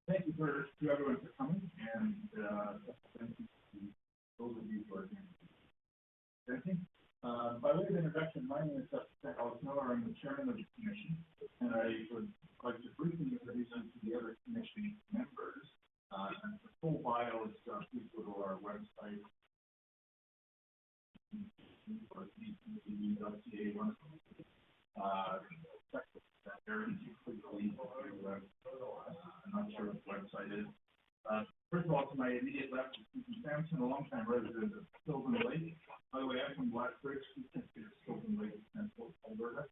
Thank you to everyone for coming, and thank you to those of you who are presenting. By way of introduction, my name is Alex Miller. I'm the chairman of the commission, and I would like to briefly introduce you to the other commission members. And the full bios, please go to our website, or ctv.ca. I'm not sure what the website is. First of all, to my immediate left is Susan Sampson, a longtime resident of Sylvan Lake. By the way, I'm from Blackbridge, Sylvan Lake, Central Alberta.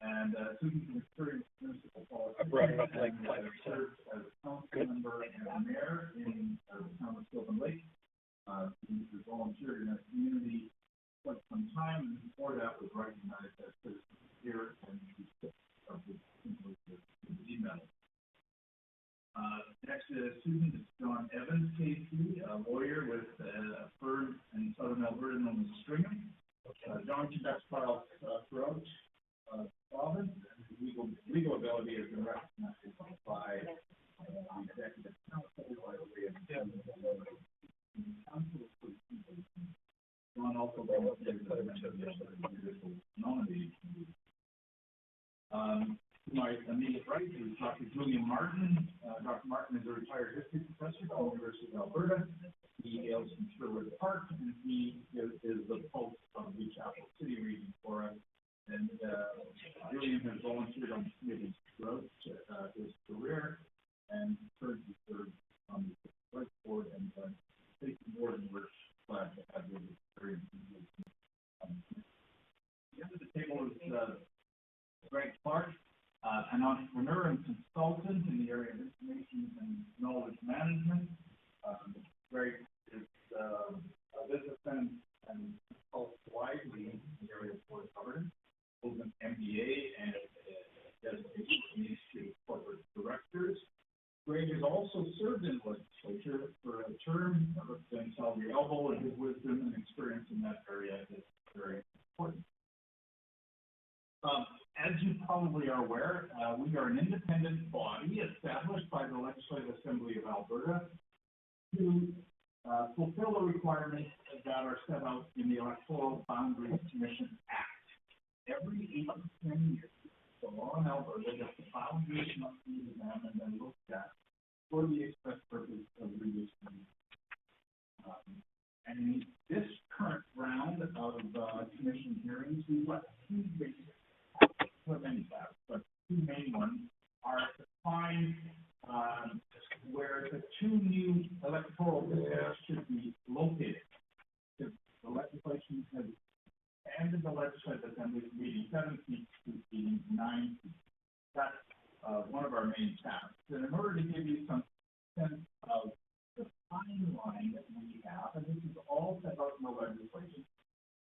And Susan's an experienced municipal politician and served as a council member and mayor in the town of Sylvan Lake. She's volunteered in our community for some time, and before that was recognized as citizen here, and she's of the medal. Next to Susan is John Evans, KC, a lawyer with a firm in southern Alberta known as Stringham. John conducts trials throughout the province, and his legal ability has been recognized by the executive council, by the way of council. John also volunteers as a member of the judicial nominating committee. To my immediate right is Dr. Julian Martin. Dr. Martin is a retired history professor at the University of Alberta. He hails from Sherwood Park, and he is the pulse of the Capital City region for us. And Julian has volunteered on committees throughout his career, and currently serves on the Vice Board and Safety Board, and we're glad to have his experience. The end of the table is Greg Clark, an entrepreneur and consultant in the area of information and knowledge management. Greg is a businessman and consults widely in the area of board governance, holds an MBA and designation from the Institute of Corporate Directors. Greg has also served in the legislature for a term, representing Calgary Elbow, and his wisdom and experience in that area is very important. As you probably are aware, we are an independent body established by the Legislative Assembly of Alberta to fulfill the requirements that are set out in the Electoral Boundaries Commission Act. Every 8 to 10 years, the law in Alberta that the boundaries must be examined and looked at for the express purpose of redistricting. And in this current round of commission hearings, we've got two basic but two main ones are to find where the two new electoral districts should be located. The legislation has expanded the Legislative Assembly from 87 seats to 89 seats. That's one of our main tasks. And in order to give you some sense of the timeline that we have, and this is all set out in the legislation,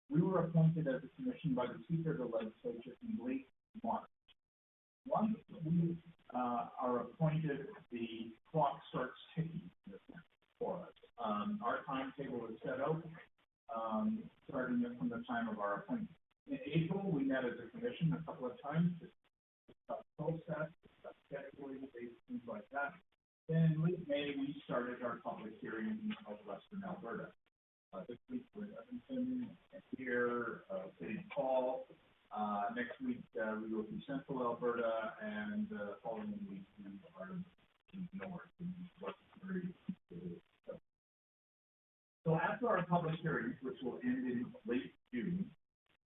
we were appointed as a commission by the Speaker of the Legislature in late March. Once we are appointed, the clock starts ticking for us. Our timetable is set out, starting from the time of our appointment. In April, we met as a commission a couple of times to discuss process, discuss scheduling, dates, things like that. Then in late May, we started our public hearing in southwestern Alberta. This week we're in Edmonton, here, St. Paul. Next week we go to Central Alberta, and the following week we are in North. So after our public hearings, which will end in late June,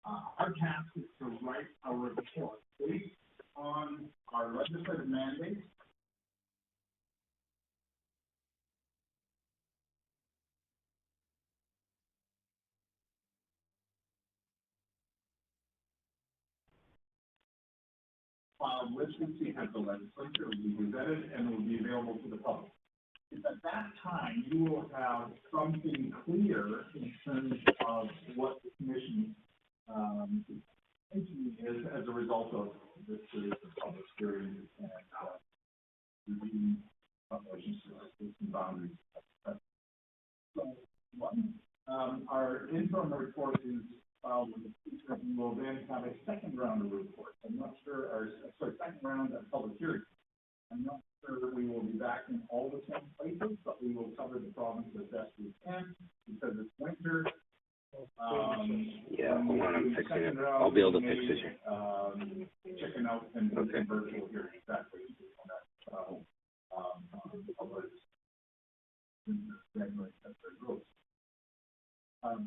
our task is to write a report based on our legislative mandate. Which we have the legislature will be vetted and will be available to the public. At that time, you will have something clear in terms of what the commission thinking is as a result of this series of public hearings and reviewing boundaries. So, one, our interim report is filed with the Speaker. We will then have a second round of reports. I'm not sure, second round of public hearings. I'm not sure that we will be back in all the same places, but we will cover the province as best we can because it's winter. Yeah, hold on, I'm fixing it. I'll be able to fix it here. Checking out and virtual here exactly.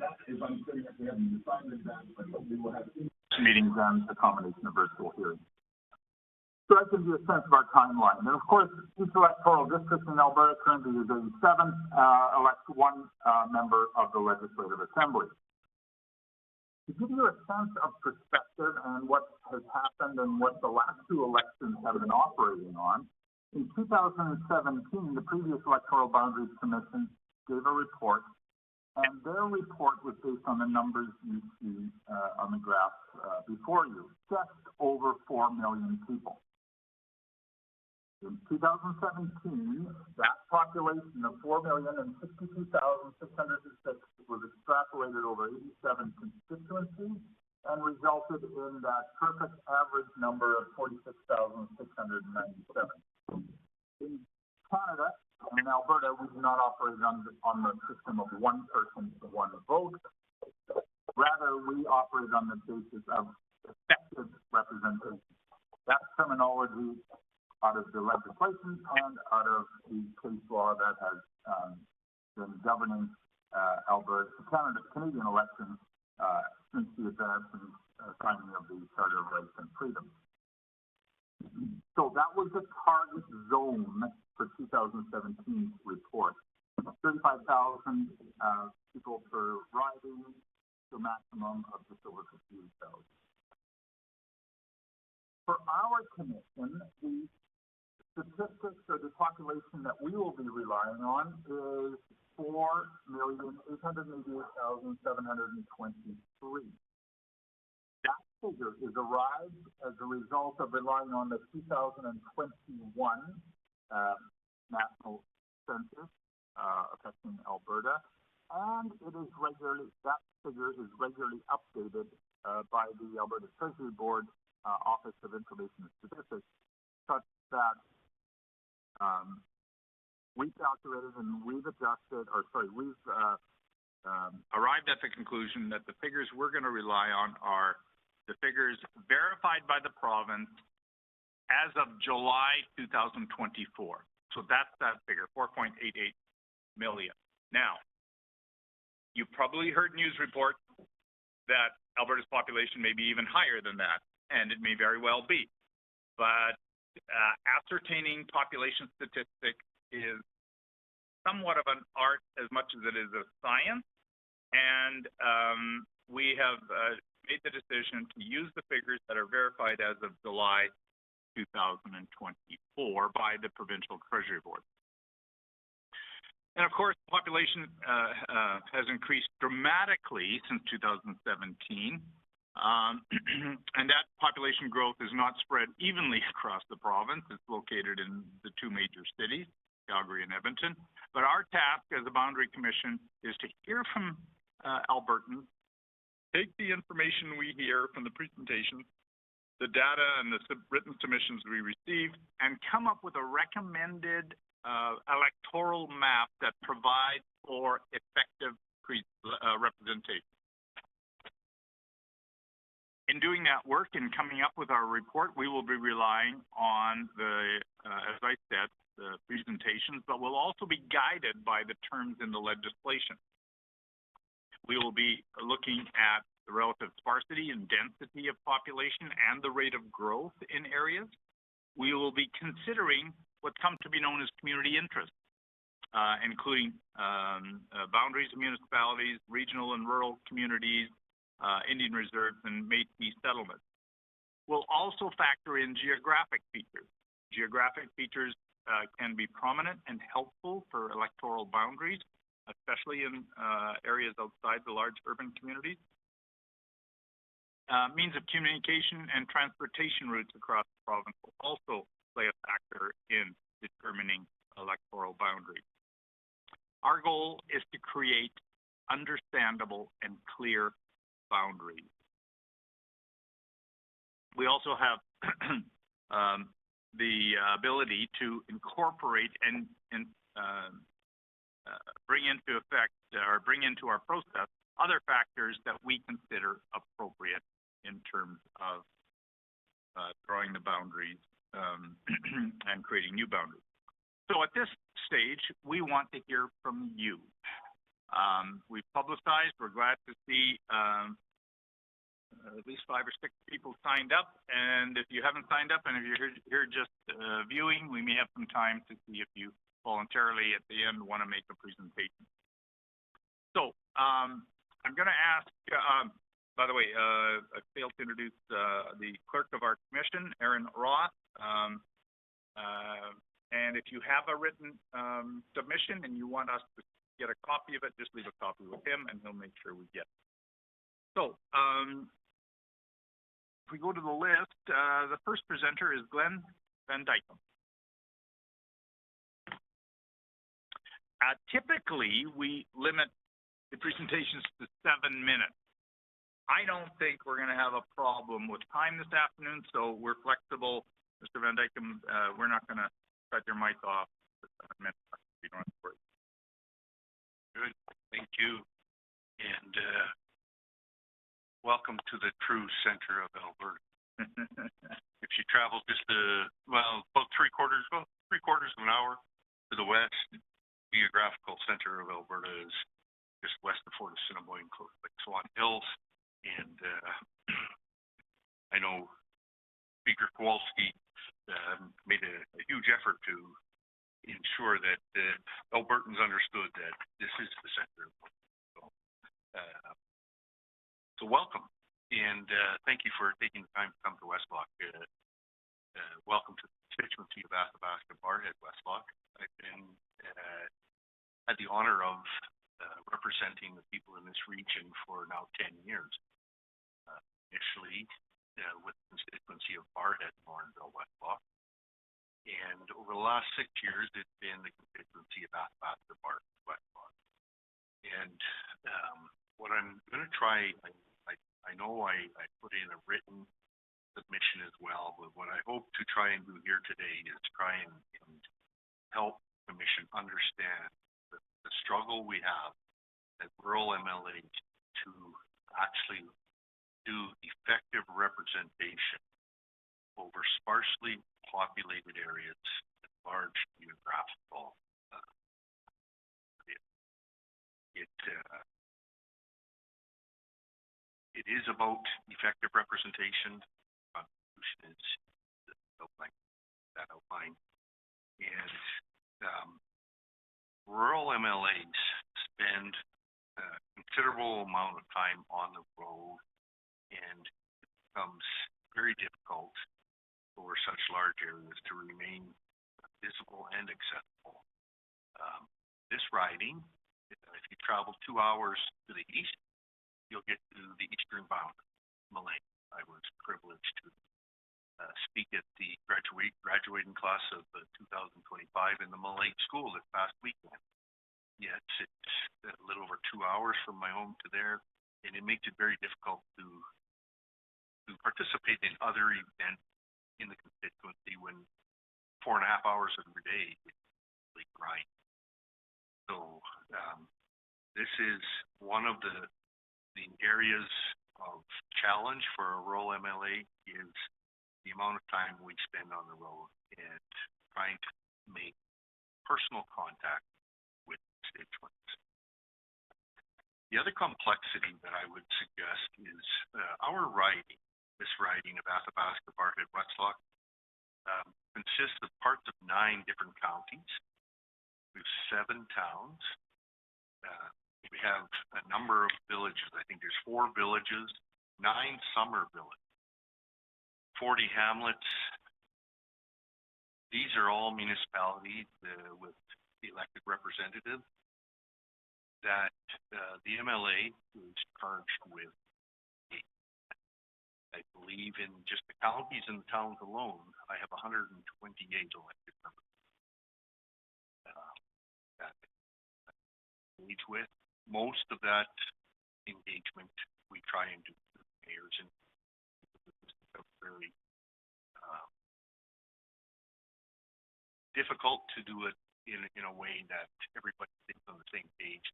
That is unclear if we haven't decided that, but we will have meetings and a combination of virtual hearings. So that gives you a sense of our timeline. And of course, each electoral district in Alberta currently is 87, elects one member of the Legislative Assembly. To give you a sense of perspective and what has happened and what the last two elections have been operating on, in 2017, the previous Electoral Boundaries Commission gave a report, and their report was based on the numbers you see on the graph before you, just over 4 million people. In 2017, that population of 4,062,606 was extrapolated over 87 constituencies and resulted in that perfect average number of 46,697. In Canada and in Alberta, we do not operate on the system of one person, one vote. Rather, we operate on the basis of effective representation. That terminology out of the legislation and out of the case law that has been governing Canadian elections since the advance and signing of the Charter of Rights and Freedoms. So that was the target zone for 2017 report. 35,000 people per riding to a maximum of just over 58,000. For our commission, the statistics or the population that we will be relying on is 4,888,723. That figure is arrived as a result of relying on the 2021 national census affecting Alberta, and that figure is regularly updated by the Alberta Treasury Board Office of Information and Statistics, such that we calculated and we've arrived at the conclusion that the figures we're going to rely on are the figures verified by the province as of July 2024. So that's that figure, 4.88 million. Now, you've probably heard news reports that Alberta's population may be even higher than that, and it may very well be. But ascertaining population statistics is somewhat of an art as much as it is a science, and we have made the decision to use the figures that are verified as of July 2024 by the Provincial Treasury Board. And of course, the population has increased dramatically since 2017. And that population growth is not spread evenly across the province. It's located in the two major cities, Calgary and Edmonton. But our task as a Boundary Commission is to hear from Albertans, take the information we hear from the presentations, the data and the written submissions we receive, and come up with a recommended electoral map that provides for effective representation. In doing that work and coming up with our report, we will be relying on the, as I said, the presentations, but we'll also be guided by the terms in the legislation. We will be looking at the relative sparsity and density of population and the rate of growth in areas. We will be considering what's come to be known as community interest, including boundaries of municipalities, regional and rural communities, Indian reserves, and Métis settlements. We'll also factor in geographic features. Geographic features can be prominent and helpful for electoral boundaries, especially in areas outside the large urban communities. Means of communication and transportation routes across the province will also play a factor in determining electoral boundaries. Our goal is to create understandable and clear boundaries. We also have the ability to incorporate and bring into effect or bring into our process other factors that we consider appropriate in terms of drawing the boundaries and creating new boundaries. So at this stage, we want to hear from you. We've publicized, we're glad to see at least 5 or 6 people signed up. And if you haven't signed up and if you're here just viewing, we may have some time to see if you voluntarily at the end want to make a presentation. So I'm going to ask, by the way, I failed to introduce the clerk of our commission, Aaron Roth. And if you have a written submission and you want us to get a copy of it, just leave a copy with him and he'll make sure we get it. So if we go to the list, the first presenter is Glenn Van Dyken. Typically, we limit the presentations to 7 minutes. I don't think we're going to have a problem with time this afternoon, so we're flexible. Mr. Van Dyken, we're not going to cut your mic off for 7 minutes. You don't have to worry. Good. Thank you. And welcome to the true center of Alberta. If you travel just about three quarters of an hour to the west, the geographical center of Alberta is just west of Fort Assiniboine, close to Swan Hills. And I know Speaker Kowalski made a huge effort to ensure that Albertans understood that this is the center of Alberta. So welcome, and thank you for taking the time to come to Westlock. Welcome to the constituency of Athabasca Barhead Westlock. I've been had the honor of representing the people in this region for now 10 years. Initially with the constituency of Barhead, Morinville, Westlock. And over the last 6 years, it's been the constituency of Athabasca Barhead, Westlock. And what I'm going to try, I know I put in a written submission as well, but what I hope to try and do here today is try and help the Commission understand the struggle we have as rural MLAs to actually do effective representation over sparsely populated areas and large geographical it is about effective representation. The Constitution is that outline. And rural MLAs spend a considerable amount of time on the road, and it becomes very difficult over such large areas to remain visible and accessible. This riding, if you travel 2 hours to the east, you'll get to the eastern boundary, Malay. I was privileged to speak at the graduating class of 2025 in the Malay school this past weekend. Yet it's a little over 2 hours from my home to there, and it makes it very difficult to participate in other events in the constituency when 4.5 hours every day is really grind. So this is one of the areas of challenge for a rural MLA is the amount of time we spend on the road and trying to make personal contact with constituents. The other complexity that I would suggest is our riding, this riding of Athabasca, Barhead, Westlock, consists of parts of 9 different counties. We have 7 towns. We have a number of villages. I think there's 4 villages, 9 summer villages, 40 hamlets. These are all municipalities with elected representatives that the MLA is charged with. I believe in just the counties and the towns alone, I have 128 elected members that I engage with. Most of that engagement we try and do with mayors and very difficult to do it in a way that everybody thinks on the same page.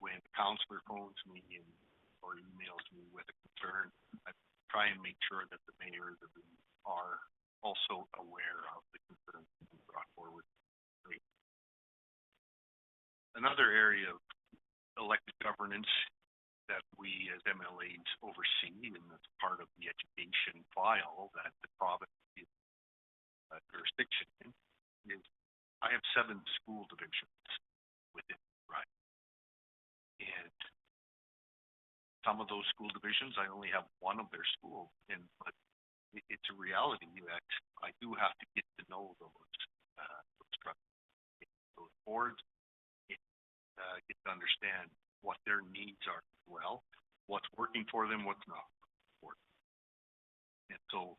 When the counselor phones me or emails me with a concern, I try and make sure that the mayor are also aware of the concerns being brought forward. Another area of elected governance that we as MLAs oversee, and that's part of the education file that the province is jurisdiction in, is I have 7 school divisions within right. And some of those school divisions, I only have one of their schools, but it's a reality that I do have to get to know those boards, get to understand what their needs are as well, what's working for them, what's not working. And so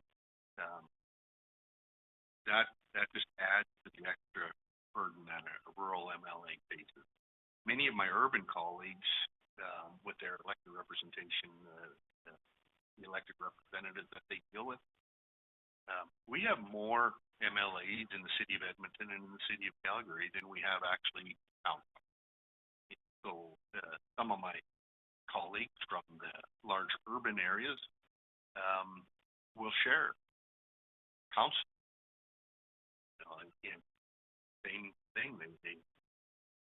that just adds to the extra burden that a rural MLA faces. Many of my urban colleagues, with their elected representation, the elected representatives that they deal with, we have more MLAs in the city of Edmonton and in the city of Calgary than we have actually out. So some of my colleagues from the large urban areas will share council. And same thing, they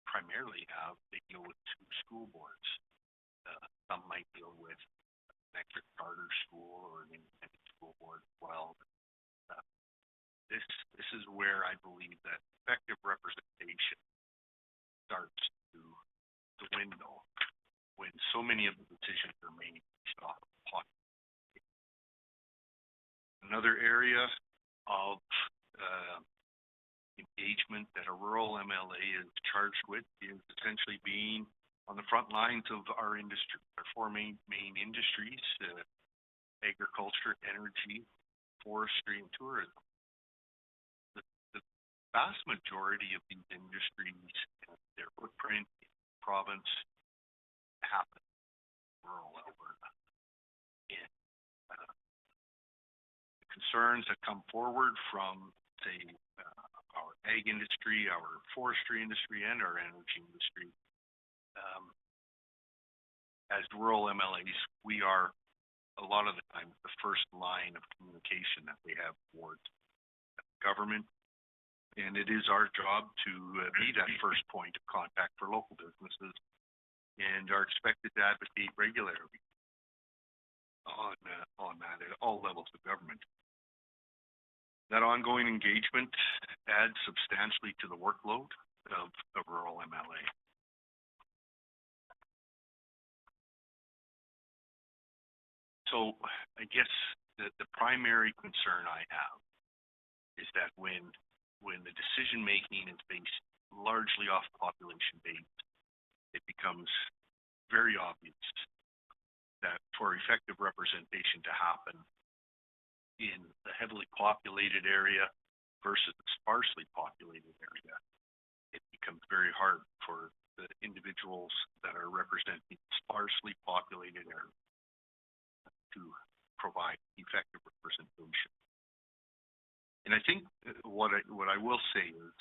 primarily they deal with 2 school boards. Some might deal with an extra charter school or an independent school board as well. This is where I believe that effective representation starts to dwindle when so many of the decisions are made based off of popularity. Another area of engagement that a rural MLA is charged with is essentially being on the front lines of our industry, our 4 main industries: agriculture, energy, forestry, and tourism. The vast majority of these industries and their footprint in the province happen in rural Alberta. And the concerns that come forward from, say, our ag industry, our forestry industry, and our energy industry, as rural MLAs, we are a lot of the time the first line of communication that they have towards government, and it is our job to be that first point of contact for local businesses, and are expected to advocate regularly on that at all levels of government. That ongoing engagement adds substantially to the workload of a rural MLA. So I guess the primary concern I have is that when the decision making is based largely off population based, it becomes very obvious that for effective representation to happen in a heavily populated area versus a sparsely populated area, it becomes very hard for the individuals that are representing sparsely populated areas to provide effective representation. And I think what I will say is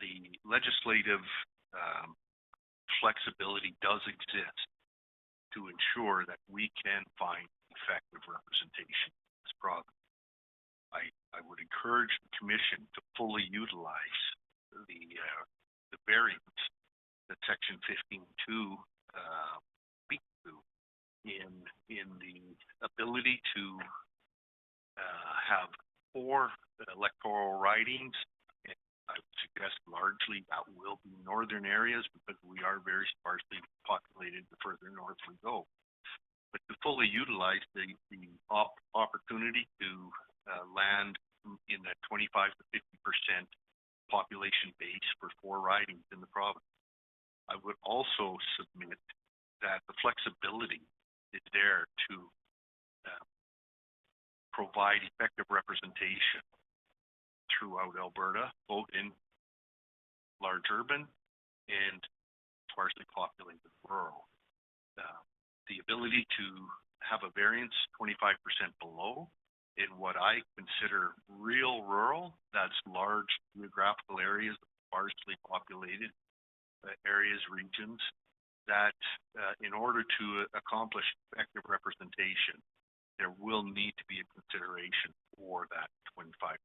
the legislative flexibility does exist to ensure that we can find effective representation in this province. I would encourage the Commission to fully utilize the variance that Section 15.2 speaks to in the ability to have 4 electoral ridings. And I would suggest largely that will be northern areas because we are very sparsely populated the further north we go. But to fully utilize the opportunity to land in that 25 to 50% population base for 4 ridings in the province. I would also submit that the flexibility is there to provide effective representation throughout Alberta, both in large urban and sparsely populated rural. The ability to have a variance 25% below in what I consider real rural, that's large geographical areas, sparsely populated areas, regions, that in order to accomplish effective representation, there will need to be a consideration for that 25%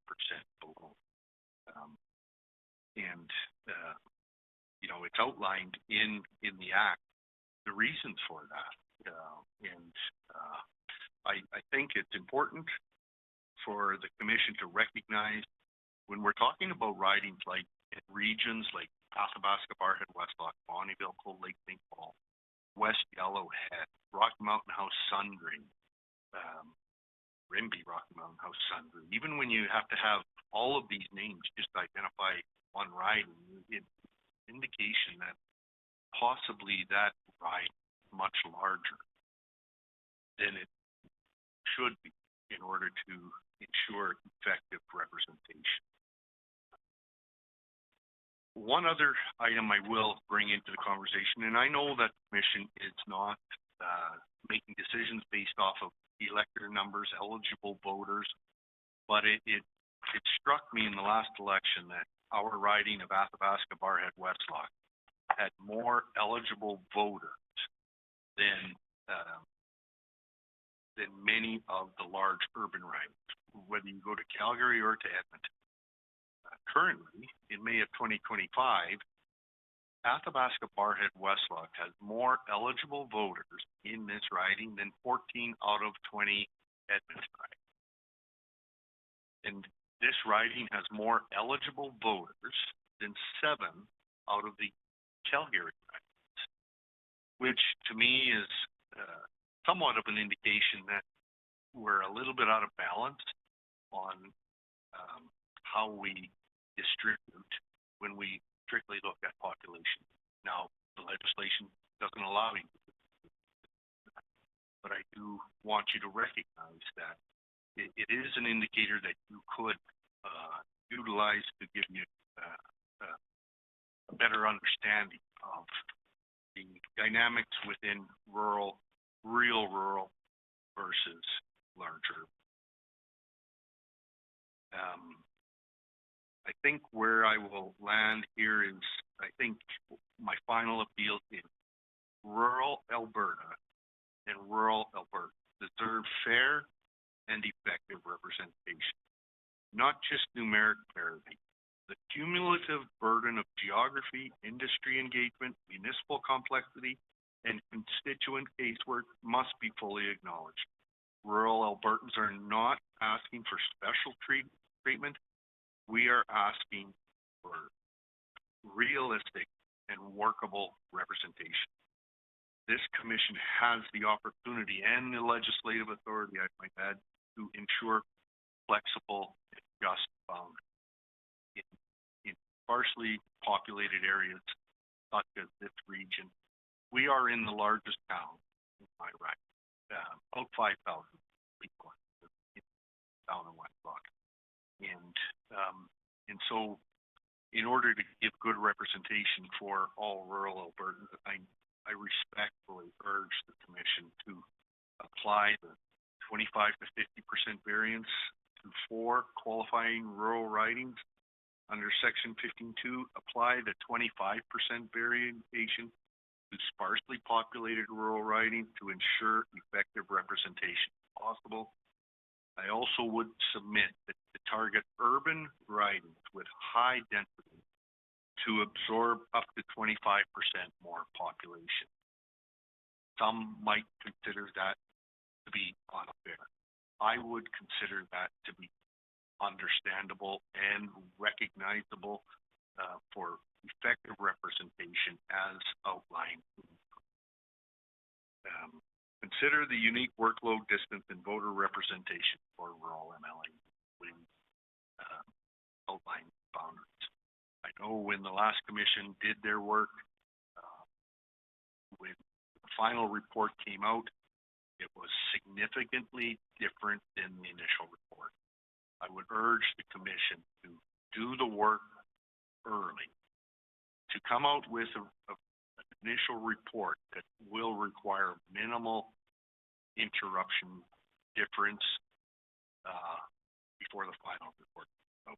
below. You know, it's outlined in the Act, the reasons for that. I think it's important for the Commission to recognize when we're talking about ridings like in regions like Athabasca, Barhead, Westlock, Bonnyville, Cold Lake, St. Paul, West Yellowhead, Rocky Mountain House, Sundre, Rimbey, Rocky Mountain House, Sundre. Even when you have to have all of these names just to identify one riding, it's an indication that possibly that ride is much larger than it should be in order to ensure effective representation. One other item I will bring into the conversation, and I know that the Commission is not making decisions based off of elector numbers, eligible voters, but it struck me in the last election that our riding of Athabasca, Barhead, Westlock had more eligible voters than many of the large urban ridings, whether you go to Calgary or to Edmonton. Currently, in May of 2025, Athabasca, Barhead, Westlock has more eligible voters in this riding than 14 out of 20 Edmonton ridings. And this riding has more eligible voters than 7 out of the Calgary ridings, which to me is somewhat of an indication that we're a little bit out of balance on how we distribute when we strictly look at population. Now, the legislation doesn't allow you to do that, but I do want you to recognize that it is an indicator that you could utilize to give you a better understanding of the dynamics within rural, real rural versus larger. I think where I will land here is, I think my final appeal is rural Alberta and rural Alberta deserve fair and effective representation, not just numeric parity. The cumulative burden of geography, industry engagement, municipal complexity, and constituent casework must be fully acknowledged. Rural Albertans are not asking for special treatment. We are asking for realistic and workable representation. This Commission has the opportunity and the legislative authority, I might add, to ensure flexible and just boundaries in sparsely populated areas such as this region. We are in the largest town in my right, about 5,000 people in town in Westlock. And so in order to give good representation for all rural Albertans, I respectfully urge the Commission to apply the 25 to 50% variance to 4 qualifying rural ridings. Under Section 15.2, apply the 25% variation to sparsely populated rural ridings to ensure effective representation possible. I also would submit that to target urban ridings with high density to absorb up to 25% more population. Some might consider that to be unfair. I would consider that to be understandable and recognizable for effective representation as outlined. Consider the unique workload, distance, and voter representation for rural MLA when outlined boundaries. I know when the last Commission did their work, when the final report came out, it was significantly different than the initial report. I would urge the Commission to do the work early, to come out with an initial report that will require minimal interruption difference before the final report. So,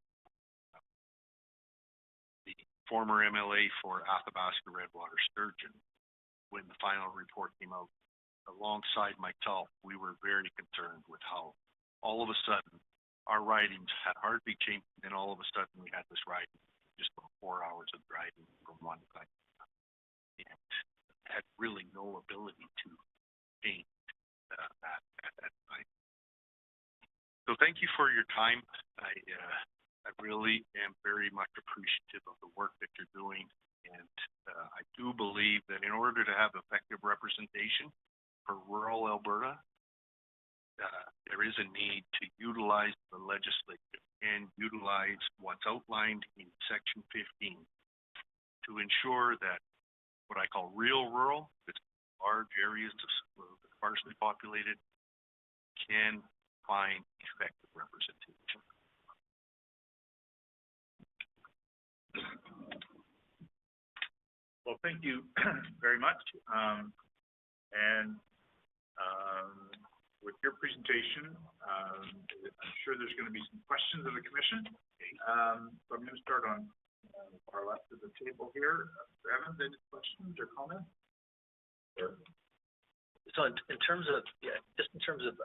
the former MLA for Athabasca Redwater Sturgeon, when the final report came out, alongside myself, we were very concerned with how all of a sudden our ridings had hardly changed, and then all of a sudden we had this riding, just about 4 hours of driving from one side, and had really no ability to change that at that time. So thank you for your time. I really am very much appreciative of the work that you're doing, and I do believe that in order to have effective representation for rural Alberta, there is a need to utilize the legislature and utilize what's outlined in Section 15 to ensure that what I call real rural, that's large areas of sparsely populated, can find effective representation. Well, thank you very much. With your presentation, I'm sure there's going to be some questions of the commission. So I'm going to start on far left of the table here. Evans, any questions or comments? Sure. So in terms of, just in terms of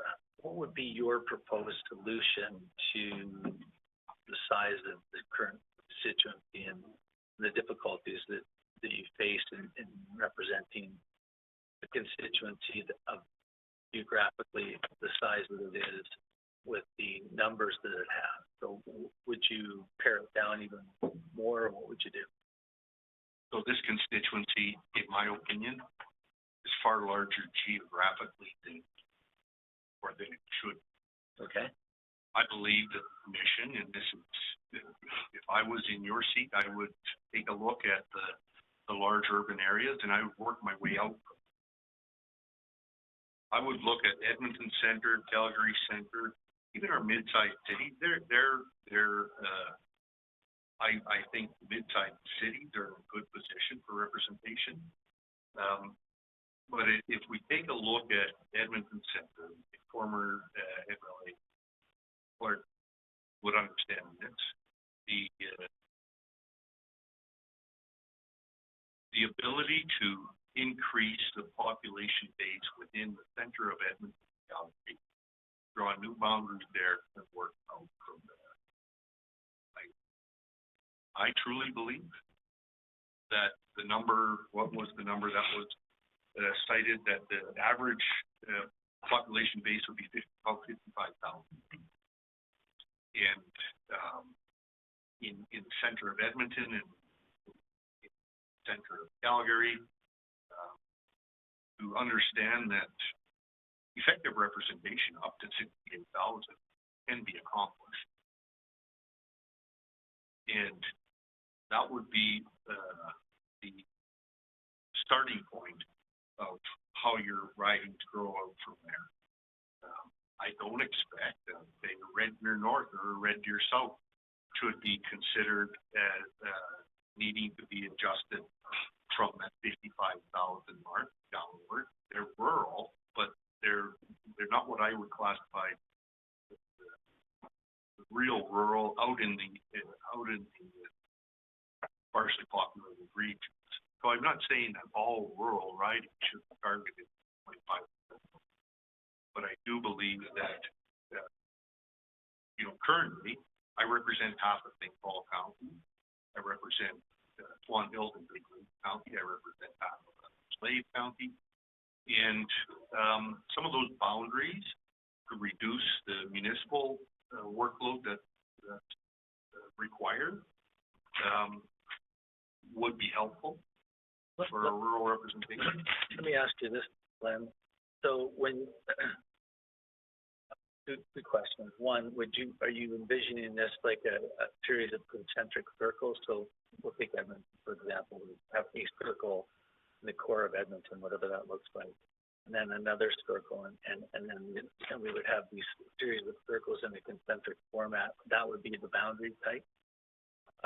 what would be your proposed solution to the size of the current constituency and the difficulties that you face in representing the constituency of geographically the size that it is with the numbers that it has? So would you pare it down even more, or what would you do? So this constituency, in my opinion, is far larger geographically than it should. Okay. I believe that the commission, and this is, if I was in your seat, I would take a look at the large urban areas, and I would work my way out. I would look at Edmonton Center, Calgary Center, even our mid-sized cities. I think mid-sized cities are in a good position for representation. But if we take a look at Edmonton Center, the former MLA Clark would understand this. The ability to increase the population base within the center of Edmonton, Calgary, draw new boundaries there, and work out from there. I truly believe that the number, what was the number that was cited, that the average population base would be about 55,000. And in the center of Edmonton and in the center of Calgary, to understand that effective representation up to 68,000 can be accomplished. And that would be the starting point of how your ridings grow out from there. I don't expect that a Red Deer North or a Red Deer South should be considered as needing to be adjusted from that 55,000 mark downward. They're rural, but they're not what I would classify as the real rural out in the sparsely populated regions. So I'm not saying that all rural riding should be targeted 25%, but I do believe that currently I represent half of St. Paul County. I represent Swan Hills and Big Lake County. I represent half of Slave County. And some of those boundaries to reduce the municipal workload that's required would be helpful for a rural representation. Let me ask you this, Glenn. So when two questions. One, are you envisioning this like a series of concentric circles? So we'll take Edmonton, for example. We have a circle in the core of Edmonton, whatever that looks like, and then another circle, and then we would have these series of circles in a concentric format. That would be the boundary type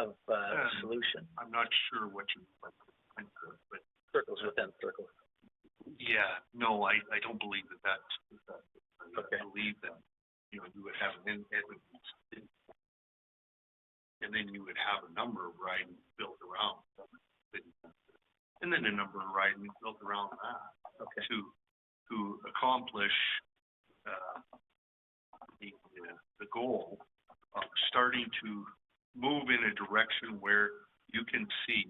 of solution. I'm not sure what you mean by concentric, but circles within circles. Yeah, no, I don't believe that's okay. I believe that you know, you would have an Edmonton, and then you would have a number of ridings built around it, and then a number of ridings built around that. Okay. To accomplish the goal of starting to move in a direction where you can see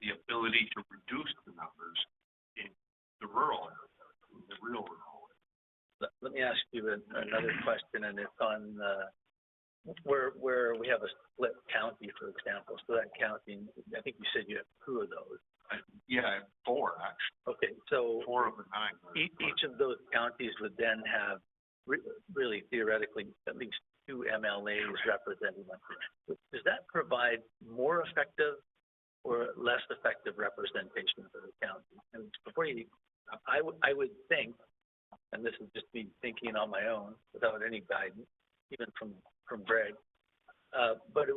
the ability to reduce the numbers in the rural area, in the real rural area. Let me ask you another question, and it's on, where we have a split county, for example. So that county, I think you said you have 2 of those. Yeah, 4 actually. Okay, so 4 of the 9. each of those counties would then have really theoretically at least 2 MLAs representing them. Does that provide more effective or less effective representation for the county? And before you, I would think, and this is just me thinking on my own without any guidance, even from Greg, but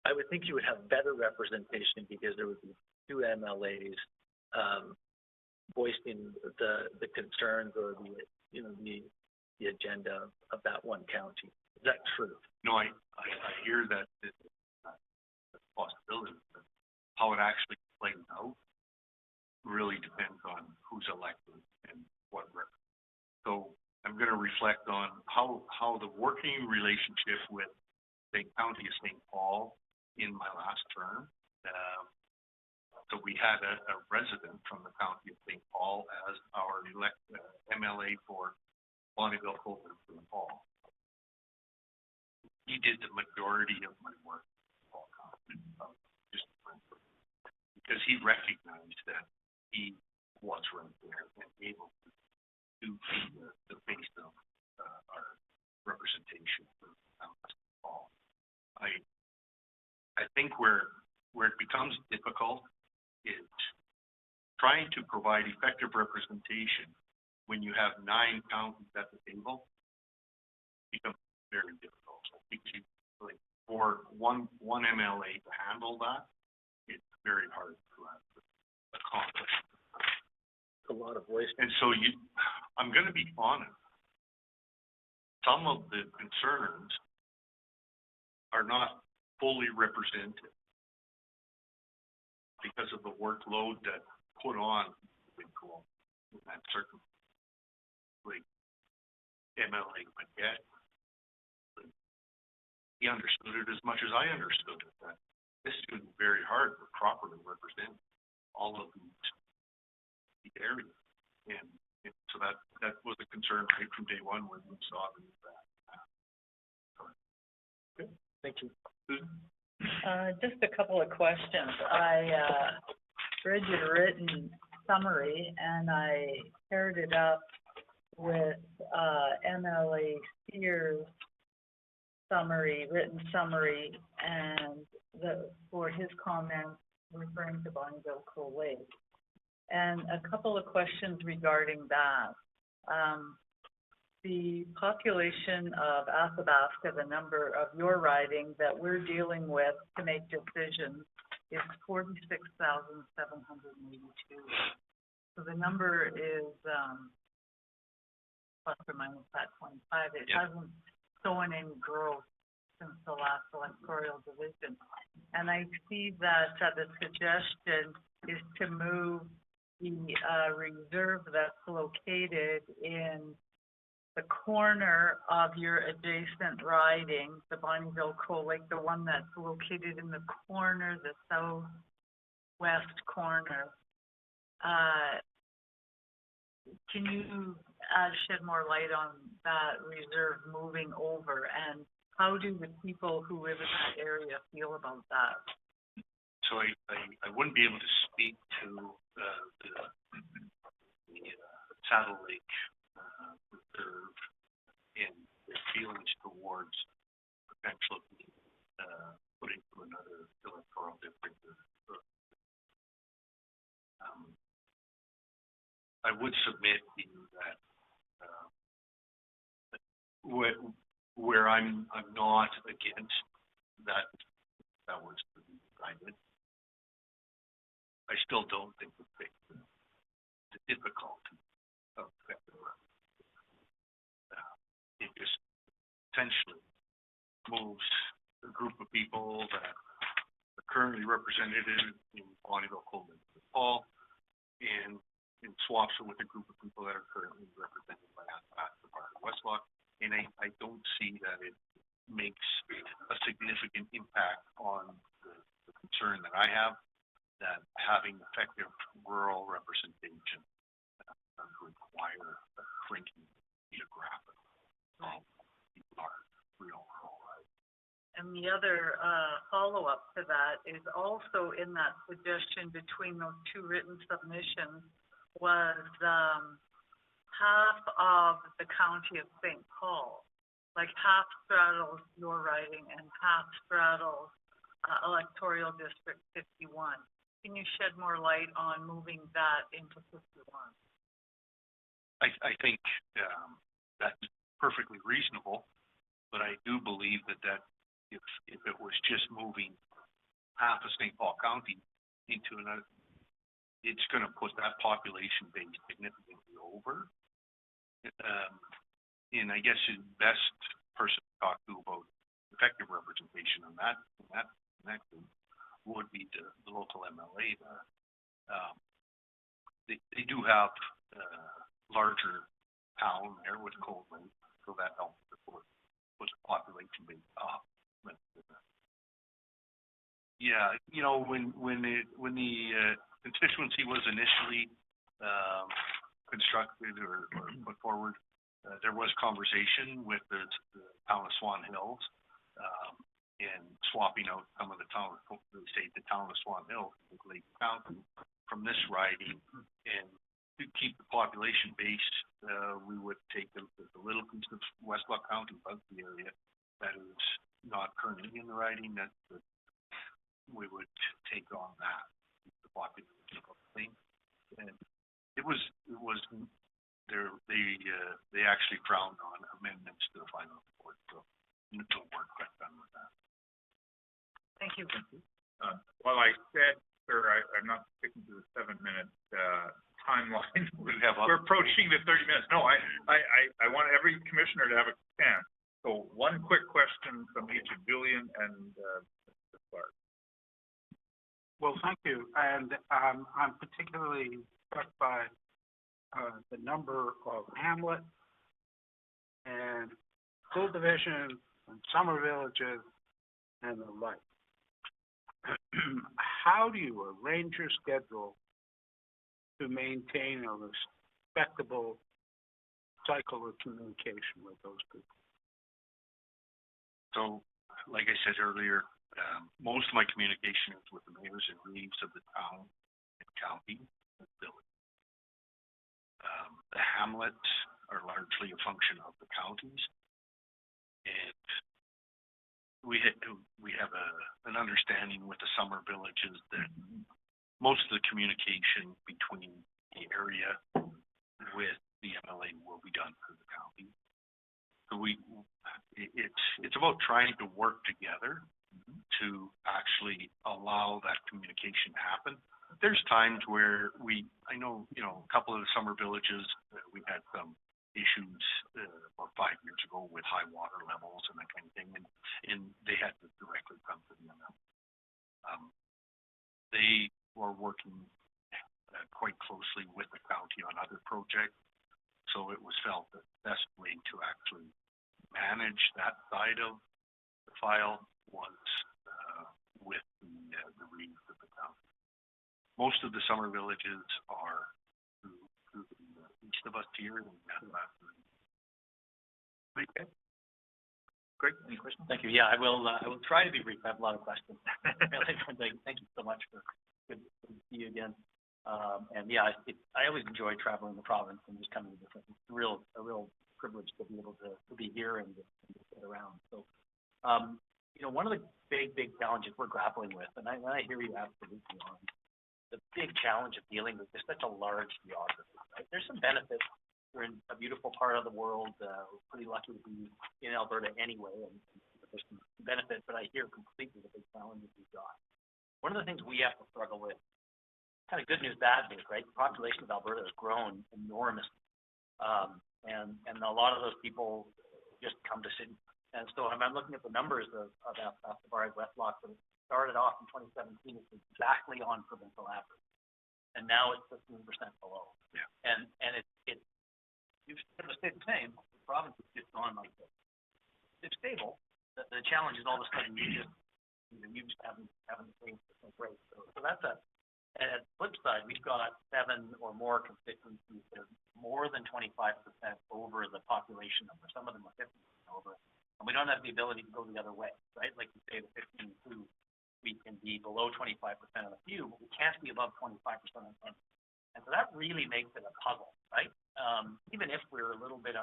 I would think you would have better representation because there would be 2 MLAs voicing the concerns or the agenda of that one county. Is that true? No, I hear that it's a possibility, but how it actually plays out really depends on who's elected and what rep. So I'm going to reflect on how the working relationship with the County of St. Paul in my last term. So we had a resident from the County of St. Paul as our MLA for Bonneville, Colton, and St. Paul. He did the majority of my work just because he recognized that he was right there and able to be the face of our representation for St. Paul. I think where it becomes difficult is trying to provide effective representation when you have 9 counties at the table becomes very difficult. Because for one MLA to handle that, it's very hard to accomplish. A lot of voice. And so I'm going to be honest. Some of the concerns are not fully represented because of the workload that put on individual in that circumstance. Like MLA Paget, he understood it as much as I understood it. That this is going to be very hard to properly represent all of the areas, and so that was a concern right from day one when we saw that. Good. Thank you. Just a couple of questions. I read your written summary and I paired it up with MLA Sears' written summary, and for his comments referring to Bonneville Coal Lake. And a couple of questions regarding that. The population of Athabasca, the number of your riding that we're dealing with to make decisions, is 46,782. So the number is plus or minus that 25. It hasn't shown any growth since the last electoral division. And I see that the suggestion is to move the reserve that's located in the corner of your adjacent riding, the Bonneville Coal Lake, the one that's located in the corner, the southwest corner. Can you shed more light on that reserve moving over, and how do the people who live in that area feel about that? So I wouldn't be able to speak to the Saddle Lake reserve and their feelings towards potentially put into another electoral district. I would submit to you that where I'm not against that was decided. I still don't think it fixes the difficulty of effective representation. essentially moves a group of people that are currently represented in Bonnyville, Coleman, St. Paul, and swaps it with a group of people that are currently represented by the part of Westlock. And I don't see that it makes a significant impact on the concern that I have, that having effective rural representation does require a shrinking geographic of the large real rural areas. And the other, follow-up to that is also in that suggestion between those two written submissions was, half of the county of St. Paul, like half straddles your riding and half straddles, electoral district 51. Can you shed more light on moving that into 51? I think that's perfectly reasonable, but I do believe that if it was just moving half of St. Paul County into another, it's going to put that population base significantly over. And I guess the best person to talk to about effective representation on that group would be the local MLA there. They do have larger town there with Coleman, so that helps to put the population base up. But, yeah, you know, when the constituency was initially constructed or put forward, there was conversation with the town of Swan Hills, and swapping out some of the town of Swan Hills, Lake County, from this riding, and to keep the population base, we would take the little piece of Westlock County, the area that is not currently in the riding, that we would take on that, the population of the thing. And it was they actually frowned on amendments to the final report, so no work got done with that. Thank you. While I said, sir, I'm not sticking to the 7-minute, timeline. We're approaching the 30 minutes. No, I want every commissioner to have a chance. So one quick question from each of Julian and, Mr. Clark. Well, thank you. And I'm particularly struck by the number of hamlets and school divisions and summer villages and the like. How do you arrange your schedule to maintain a respectable cycle of communication with those people? So, like I said earlier, most of my communication is with the mayors and reeves of the town and county and village. The hamlets are largely a function of the counties, and we have an understanding with the summer villages that most of the communication between the area with the MLA will be done through the county. So it's about trying to work together to actually allow that communication to happen. There's times where I know, a couple of the summer villages, we had some issues about 5 years ago with high water levels and that kind of thing, and they had to directly come to the MLA. They were working quite closely with the county on other projects, so it was felt that the best way to actually manage that side of the file was with the reeds of the county. Most of the summer villages are through the east of us here, and Okay. Greg, any questions? Thank you. Yeah, I will try to be brief. I have a lot of questions. Thank you so much good to see you again. And yeah, I always enjoy traveling the province and just coming to different. It's a real privilege to be able to be here and to get around. So, one of the big challenges we're grappling with, and I hear you absolutely on the big challenge of dealing with just such a large geography. Right? There's some benefits. We're in a beautiful part of the world. We're pretty lucky to be in Alberta anyway, and there's some benefits. But I hear completely the big challenges we've got. One of the things we have to struggle with, kind of good news, bad news, right? The population of Alberta has grown enormously, and a lot of those people just come to cities. And so I'm looking at the numbers of Alberta Westlock, that started off in 2017, it's exactly on provincial average. And now it's 15% below. Yeah. And you've stayed the same, the province has just gone like this. It's stable. The challenge is all of a sudden you just haven't the same rate. So that's and at the flip side, we've got 7 or more constituencies that are more than 25% over the population number. Some of them are 50% over. And we don't have the ability to go the other way, right? Like you say, the 15-2, we can be below 25% of the few, but we can't be above 25% of the. And so that really makes it a puzzle, right? Even if we're a little bit,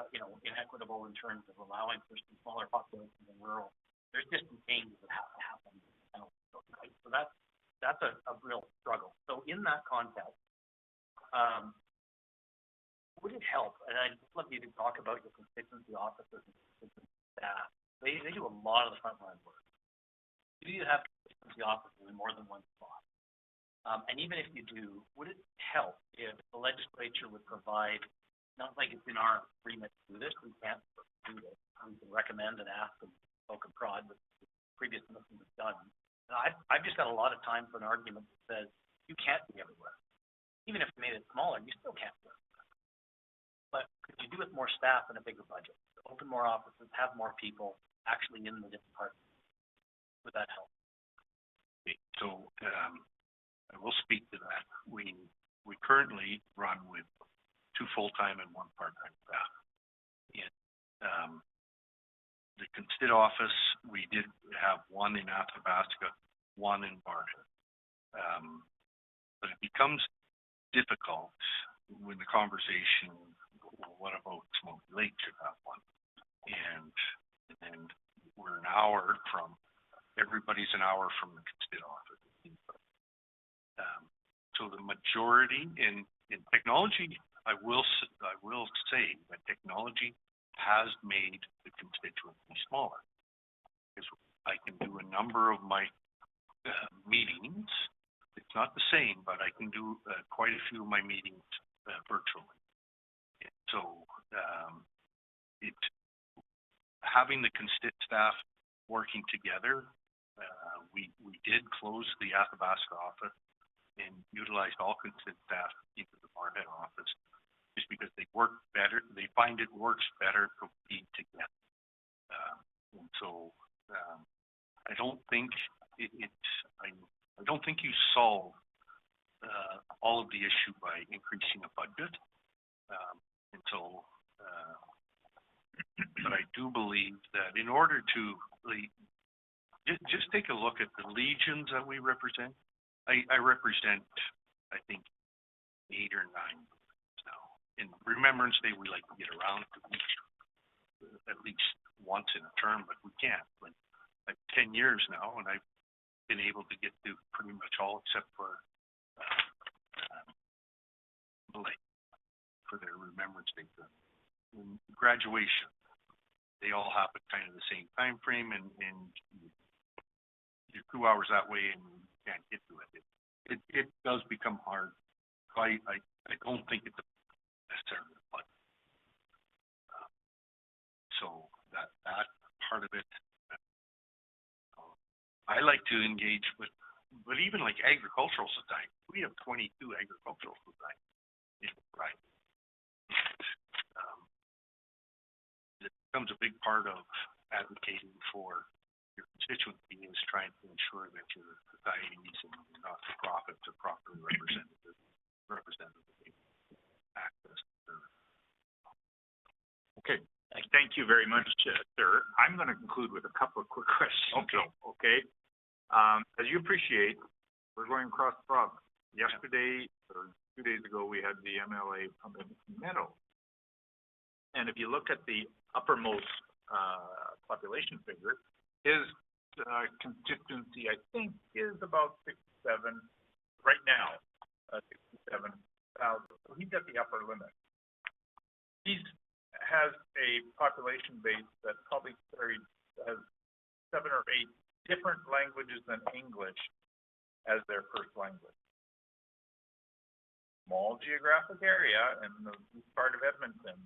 inequitable in terms of allowing for some smaller populations in rural, there's just some changes that have to happen. Right? So that's a real struggle. So in that context, would it help? And I'd just love you to talk about your constituency officers and constituency staff. They do a lot of the frontline work. Do you have constituency officers in more than one spot? And even if you do, would it help if the legislature would provide, not like it's in our remit to do this, we can't do this. We can recommend and ask and poke and prod, but previous commission was done. And I've just got a lot of time for an argument that says you can't be everywhere. Even if you made it smaller, you still can't be everywhere. But could you do it with more staff and a bigger budget? Open more offices, have more people actually in the different parts. Would that help? So, I will speak to that. We currently run with 2 full-time and 1 part-time staff. In the Constituent office, we did have 1 in Athabasca, 1 in Barton. But it becomes difficult when the conversation, well, what about Smoky Lake should have 1? And we're an hour from, everybody's an hour from the Constituent office. So the majority in technology, I will say that technology has made the constituency smaller. Because I can do a number of my meetings. It's not the same, but I can do quite a few of my meetings virtually. And so having the constituent staff working together, we did close the Athabasca office and utilized all constituent staff into the Barnett office, just because they work better. They find it works better to be together. And so I don't think I don't think you solve all of the issue by increasing a budget. And so, but I do believe that in order to just take a look at the legions that we represent. I represent, I think, 8 or 9 now. In Remembrance Day, we like to get around to each at least once in a term, but we can't. Like 10 years now, and I've been able to get to pretty much all except for Blake for their Remembrance Day. And graduation, they all happen kind of the same time frame, and you're 2 hours that way, and can't get to it. It does become hard. So I don't think it's necessarily a budget. So that part of it, I like to engage with, but even like agricultural society, we have 22 agricultural societies, right? It becomes a big part of advocating for your constituency is trying to ensure that your societies and not-for-profits are properly represented access to service. Okay, thank you very much, sir. I'm going to conclude with a couple of quick questions. Okay. As you appreciate, we're going across the province. Yesterday, or 2 days ago, we had the MLA from Edmonton Meadow. And if you look at the uppermost population figure, his constituency, I think, is about 67 right now, 67,000. So he's at the upper limit. He has a population base that probably has 7 or 8 different languages than English as their first language. Small geographic area in the east part of Edmonton.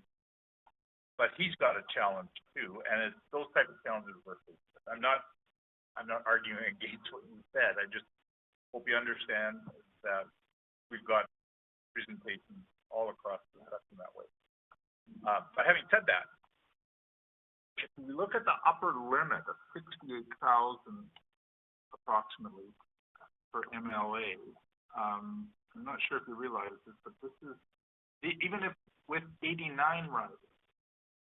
but he's got a challenge too, and it's those type of challenges we're facing. I'm not arguing against what you said. I just hope you understand that we've got presentations all across the spectrum that way. But having said that, if we look at the upper limit of 68,000 approximately for MLA, I'm not sure if you realize this, but this is, even if with 89 riders,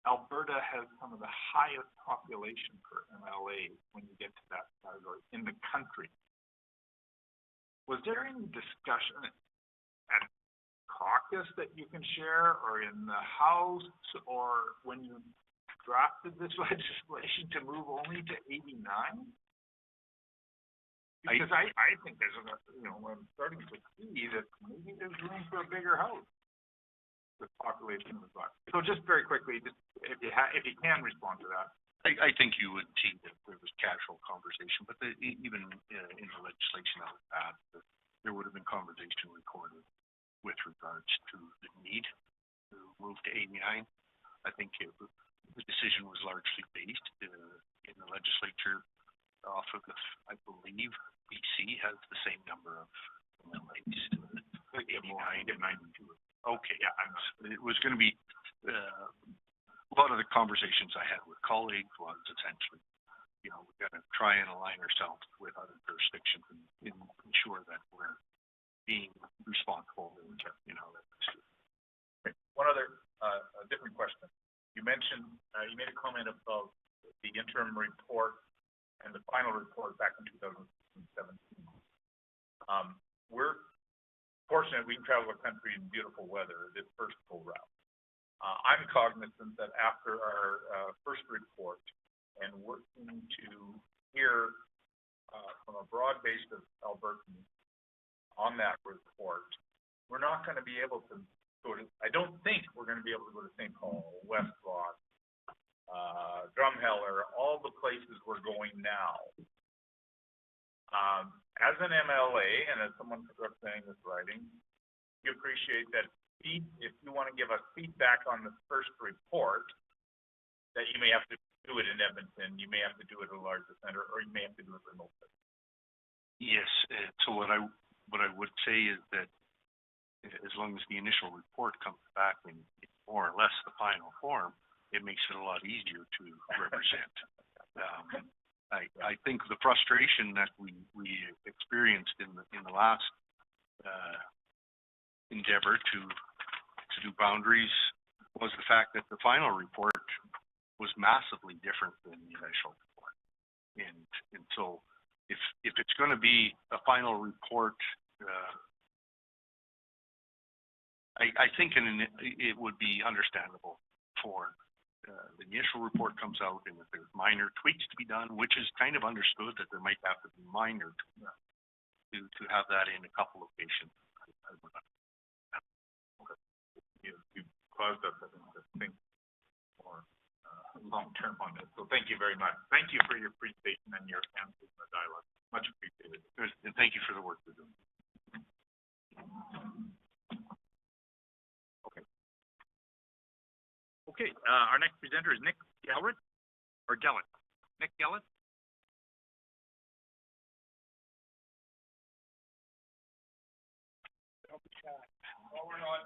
Alberta has some of the highest population per MLA when you get to that category in the country. Was there any discussion at caucus that you can share, or in the House, or when you drafted this legislation to move only to 89? Because I think there's I'm starting to see that maybe there's room for a bigger house with population of the black. So just very quickly, just if you can respond to that. I think you would see that there was casual conversation, but even in the legislation that was passed, there would have been conversation recorded with regards to the need to move to 89. I think the decision was largely based in the legislature off of I believe BC has the same number of MLAs, 89 to 92. Okay, yeah, it was going to be a lot of the conversations I had with colleagues was essentially, we've got to try and align ourselves with other jurisdictions and ensure that we're being responsible. Okay. One other a different question. You mentioned you made a comment about the interim report and the final report back in 2017. We're fortunate we can travel the country in beautiful weather this first go round. I'm cognizant that after our first report and working to hear from a broad base of Albertans on that report, we're not going to be able to go to, I don't think we're going to be able to go to St. Paul, Westlock, Drumheller, all the places we're going now. As an MLA and as someone representing this riding, you appreciate that if you want to give us feedback on the first report, that you may have to do it in Edmonton, you may have to do it at a larger center, or you may have to do it remotely. Yes, so what I would say is that as long as the initial report comes back in more or less the final form, it makes it a lot easier to represent. I think the frustration that we experienced in the last endeavor to do boundaries was the fact that the final report was massively different than the initial report, and so if it's going to be a final report, I think it would be understandable for the initial report comes out, and if there's minor tweaks to be done, which is kind of understood that there might have to be minor to have that in a couple of patients. You caused us, I think, more long term on this. So thank you very much. Thank you for your presentation and your answers in the dialogue. Much appreciated. And thank you for the work you're doing. Okay, our next presenter is Nick Gellert, or Gellert. Nick Gellert? Don't be shy. Well, we're not.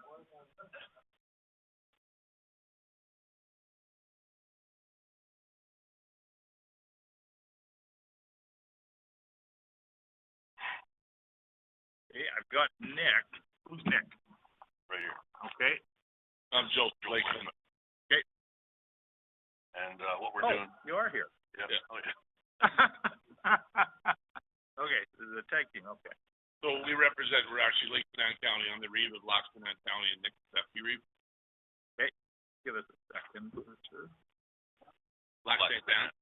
Okay, I've got Nick. Who's Nick? Right here. Okay. I'm Joe Lakeman. Okay. And what we're doing. You are here. Yes. Yeah. Oh, yeah. Okay, this is a tag team. Okay. So we're actually Lake Sanan County. I'm the Reeve of Lac Sanan County, and Nick's Deputy Reeve. Okay, give us a second. Lac Sanan.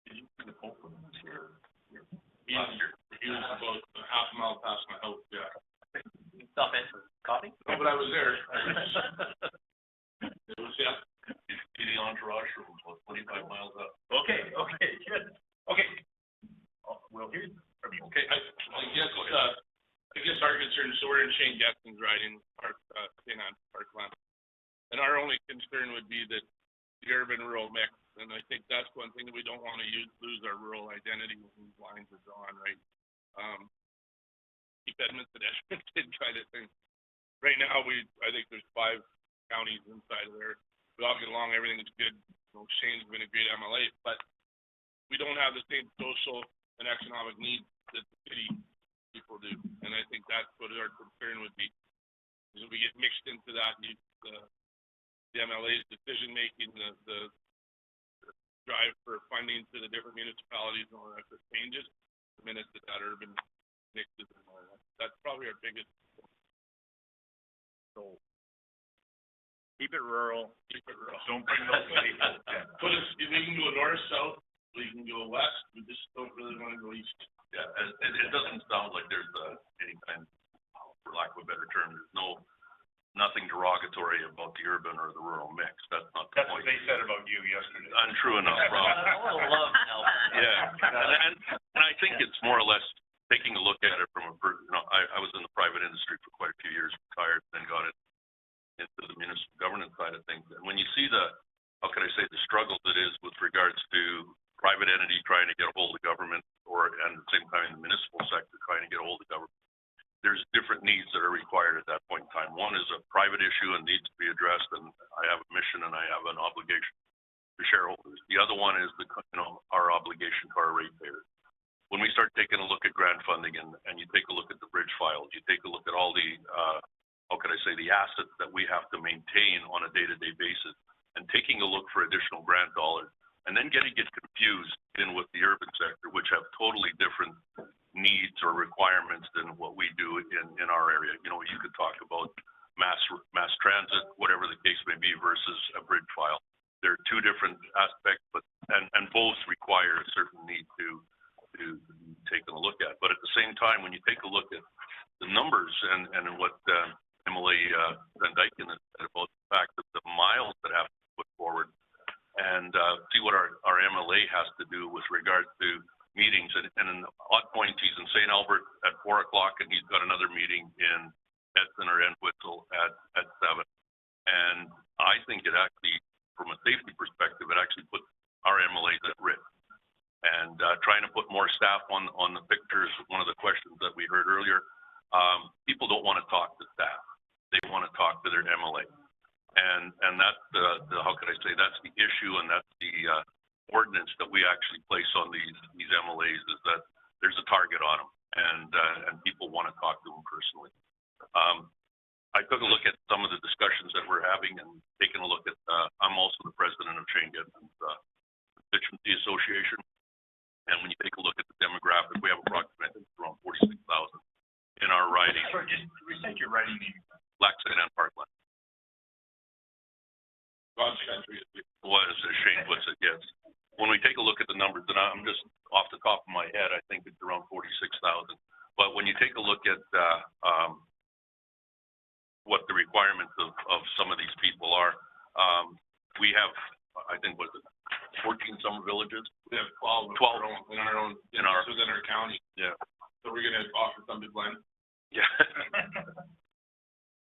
Did you see the open here? He was about half a mile past my house, yeah. Stop in for coffee? No, but I was there. It was, yeah. See the entourage from 25 miles up. Okay, good. Okay. We'll hear from you. Okay, I guess our concern, so we're in Shane Gatson's riding, St. Anne Parkland. And our only concern would be that the urban-rural mix, and I think that's one thing that we don't want to lose our rural identity when these lines are drawn, right? Keep Edmonton kind of thing. Right now, I think there's 5 counties inside of there. We all get along, everything is good. You know, Shane's been a great MLA, but we don't have the same social and economic needs that the city people do. And I think that's what our concern would be. Is if we get mixed into that, the MLA's decision-making, the drive for funding to the different municipalities and all that changes the minute that urban mixes and all that. That's probably our biggest. So, keep it rural. Keep it rural. Don't bring those people. But if we can go north, south, we can go west, we just don't really want to go east. Yeah, it doesn't sound like there's any kind, for lack of a better term, there's nothing derogatory about the urban or the rural mix. That's not the point. That's what they said about you yesterday. Untrue enough, Rob. I love Alberta. Yeah, and I think it's more or less taking a look at it from I was in the private industry for quite a few years, retired, then got it into the municipal governance side of things. And when you see the struggles it is with regards to private entity trying to get a hold of government, and at the same time in the municipal sector trying to get a hold of government, there's different needs that are required at that point in time. One is a private issue and needs to be addressed, and I have a mission and I have an obligation to shareholders. The other one is our obligation to our ratepayers. When we start taking a look at grant funding and you take a look at the bridge files, you take a look at all the the assets that we have to maintain on a day-to-day basis, and taking a look for additional grant dollars, and then getting it confused in with the urban sector, which have totally different needs or requirements than what we do in our area. You know, you could talk about mass transit, whatever the case may be, versus a bridge file. They're two different aspects, but and both require a certain need to take a look at. But at the same time, when you take a look at the numbers and what Emily Van Dyken has said about the fact that the miles that have to be put forward, and see what our MLA has to do with regard to meetings. And in odd point, he's in St. Albert at 4 o'clock, and he's got another meeting in Edson or Entwistle at 7. And I think it actually, from a safety perspective, it actually puts our MLAs at risk. And trying to put more staff on the pictures, one of the questions that we heard earlier, people don't want to talk to staff. They want to talk to their MLA. And that's that's the issue, and that's the ordinance that we actually place on these MLAs, is that there's a target on them, and people want to talk to them personally. I took a look at some of the discussions that we're having and taking a look at, I'm also the president of Shane Gittman's Constituency Association. And when you take a look at the demographic, we have approximately around 46,000 in our riding. Sorry, just restate your riding name. Lac St. Anne Parkland. God's country. Was, as Shane puts it, yes. When we take a look at the numbers, and I'm just off the top of my head, I think it's around 46,000. But when you take a look at what the requirements of some of these people are, we have, I think, 14 summer villages. We have 12 within our county. Yeah. So we're gonna offer some to blend. Yeah.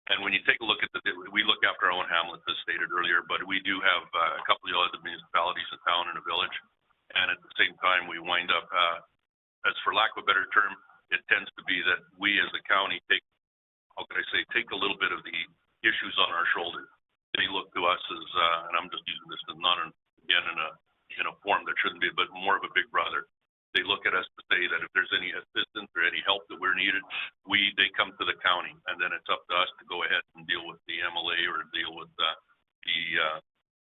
And when you take a look at we look after our own hamlets, as stated earlier, but we do have a couple of other municipalities, a town and a village. And at the same time, we wind up, as for lack of a better term, it tends to be that we as a county take a little bit of the issues on our shoulders. They look to us as, and I'm just using this as not in a form that shouldn't be, but more of a big brother. They look at us to say that if there's any assistance or any help that we're needed, they come to the county, and then it's up to us to go ahead and deal with the MLA or deal with the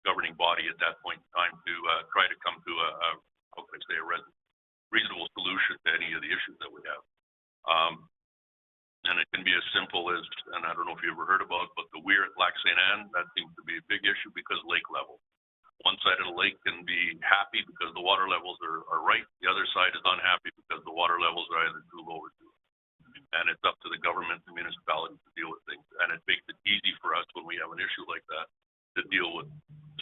governing body at that point in time to try to come to a reasonable solution to any of the issues that we have. And it can be as simple as, and I don't know if you ever heard about, but the weir at Lac St. Anne, that seems to be a big issue because lake level. One side of the lake can be happy because the water levels are right. The other side is unhappy because the water levels are either too low or too high. And it's up to the government and municipalities to deal with things. And it makes it easy for us when we have an issue like that to deal with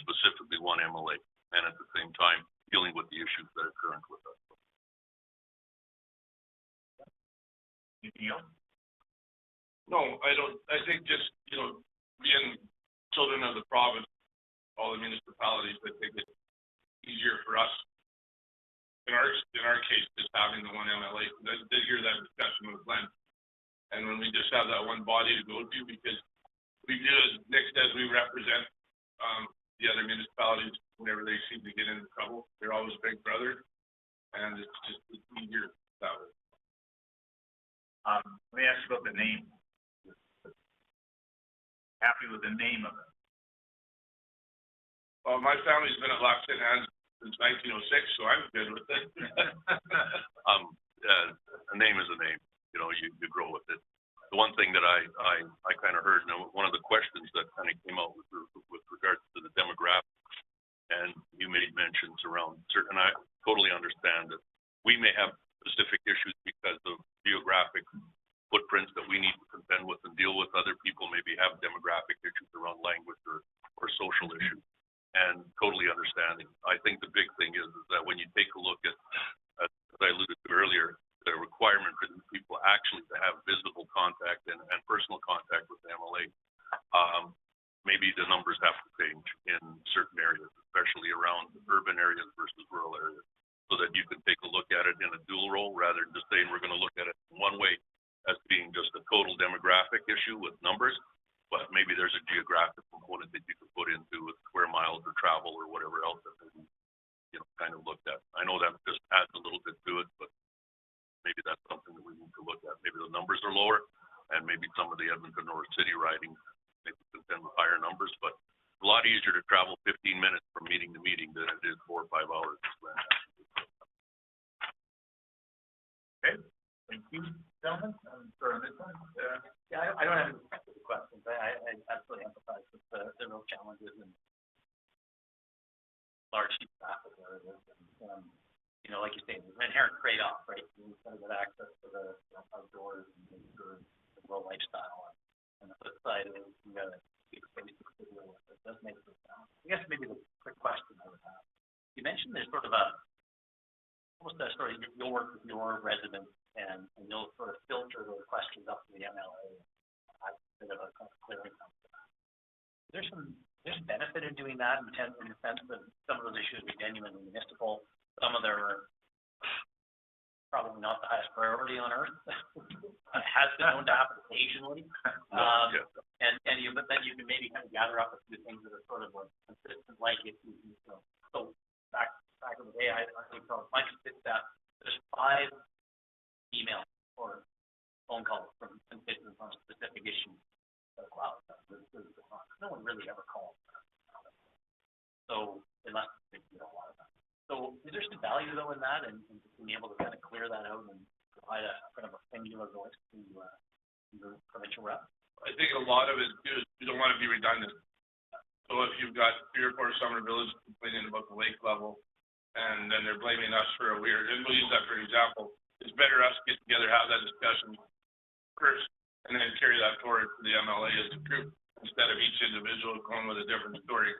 specifically one MLA, and at the same time dealing with the issues that are current with us. Anything else? No, I don't, I think just, being children of the province, all the municipalities, I think it's easier for us. In our case, just having the one MLA, I did hear that discussion with Glenn. And when we just have that one body to go to, because we do, as Nick says, we represent, the other municipalities whenever they seem to get into trouble. They're always big brother, and it's easier that way. Let me ask you about the name. Happy with the name of it? Well, my family's been at Lock St. Anne's since 1906, so I'm good with it. A name is a name, you grow with it. The one thing that I kind of heard, one of the questions that kind of came out with regards to the demographics, and you made mentions around certain, I totally understand that we may have specific issues because of geographic footprints that we need to contend with and deal with. Other people maybe have demographic issues around language or social issues, and totally understanding. I think the big thing is that when you take a look at, as I alluded to earlier, the requirement for these people actually to have visible contact and personal contact with the MLA, maybe the numbers have to change in certain areas, especially around urban areas versus rural areas, so that you can take a look at it in a dual role rather than just saying we're going to look at it one way as being just a total demographic issue with numbers, but maybe there's a geographic component that you can put into with square miles or travel or whatever else that maybe, kind of looked at. I know that just adds a little bit to it, but maybe that's something that we need to look at. Maybe the numbers are lower, and maybe some of the Edmonton North City ridings maybe contend with higher numbers, but a lot easier to travel 15 minutes from meeting to meeting than it is 4 or 5 hours. Okay, thank you, gentlemen. For this one, Yeah, I don't have any specific questions. I absolutely empathize with the real challenges and large heat traffic areas and, like you say, there's an inherent trade-off, right? You kind of get access to the outdoors and the rural lifestyle. And the flip side is you got to keep space to deal with. It does make it challenge. I guess maybe the quick question I would have. You mentioned there's sort of almost a sort of, you'll work with your residents and you'll sort of filter those questions up to the MLA. I bit of a kind of clearing up. There's some benefit in doing that in the sense that some of those issues are genuinely municipal. Some of them are probably not the highest priority on earth. It has been known to happen occasionally. But then you can maybe kind of gather up a few things that are sort of like consistent, like issues. So back in the day, I would tell my constituents that there's 5 emails or phone calls from constituents on a specific issue. Wow, no one really ever calls. So unless they do a lot of that. So is there some value though in that and being able to kind of clear that out and provide a kind of a singular voice to the provincial rep? I think a lot of it too is you don't want to be redundant. So if you've got 3 or 4 summer villages complaining about the lake level, and then they're blaming us for a weird, and we'll use that for example, it's better us get together, have that discussion first, and then carry that forward to the MLA as a group, instead of each individual going with a different story.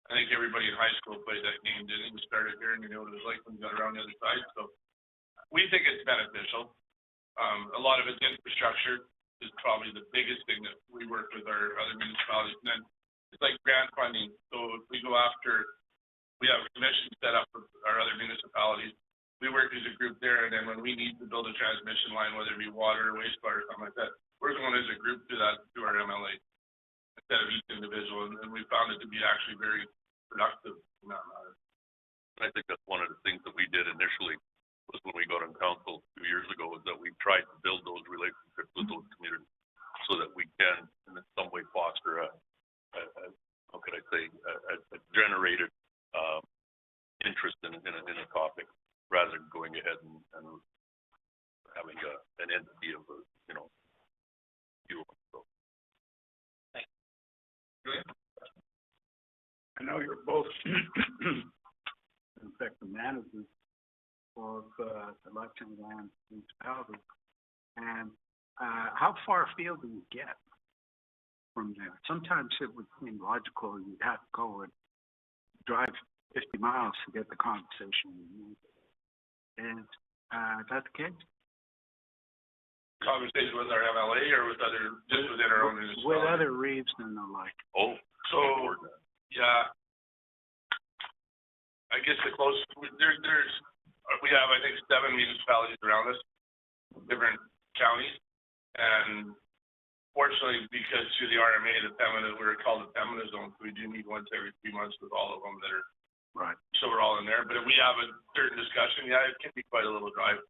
I think everybody in high school played that game, didn't we? Started here, and you know what it was like when you got around the other side. So we think it's beneficial. A lot of it's infrastructure is probably the biggest thing that we work with our other municipalities. And then it's like grant funding. So if we go after, we have a commission set up with our other municipalities. We work as a group there, and then when we need to build a transmission line, whether it be water or wastewater or something like that, we're going as a group to our MLA. Instead of each individual, and we found it to be actually very productive in that matter. I think that's one of the things that we did initially was when we got on council 2 years ago, is that we tried to build those relationships with those communities so that we can in some way foster how could I say, a generated interest in a topic rather than going ahead and having an entity of so. I know you're both effective managers of election land municipalities, and how far afield do you get from there? Sometimes it would seem logical you'd have to go and drive 50 miles to get the conversation you need. Is that the case? conversation with our MLA or with other, just within our own municipality? With other reefs and the like. Oh, So, yeah. I guess the closest, we have, I think, 7 municipalities around us, different counties. And fortunately, because through the RMA, we're called the Pembina zone, so we do meet once every 3 months with all of them that are, Right. so we're all in there. But if we have a certain discussion, yeah, it can be quite a little drive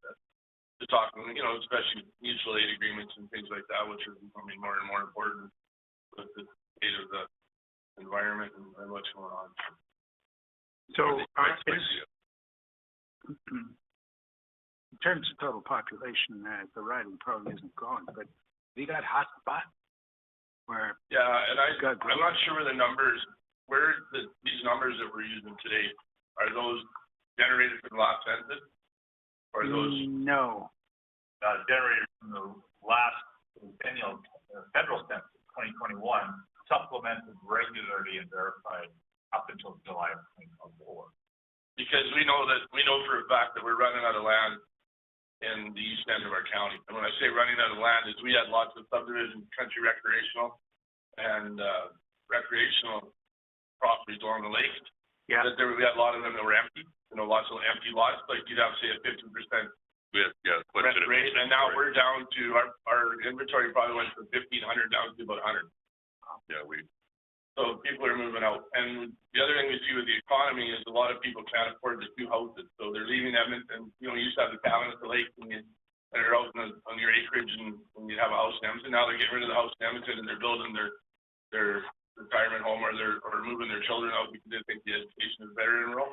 to talk, especially mutual aid agreements and things like that, which are becoming more and more important with the state of the environment and what's going on. So, in terms of total population, the riding probably isn't growing, but we got hot spot where. Yeah, and I'm not sure where these numbers that we're using today, are those generated from the last census? Or are those? No. Generated from the last annual federal census, 2021, supplemented regularly and verified up until July of 2024. Because we know for a fact that we're running out of land in the east end of our county. And when I say running out of land, is we had lots of subdivision, country recreational, and recreational properties along the lake. Yeah. That we had a lot of them that were empty, lots of empty lots, like you'd have, say, a 50% rent rate, and now we're down to, our inventory probably went from 1,500 down to about 100. Yeah, So people are moving out. And the other thing we see with the economy is a lot of people can't afford the 2 houses. So they're leaving Edmonton. You used to have the cabin at the lake and they're out on your acreage and you have a house in Edmonton. Now they're getting rid of the house in Edmonton and they're building their retirement home or moving their children out because they think the education is better in rural.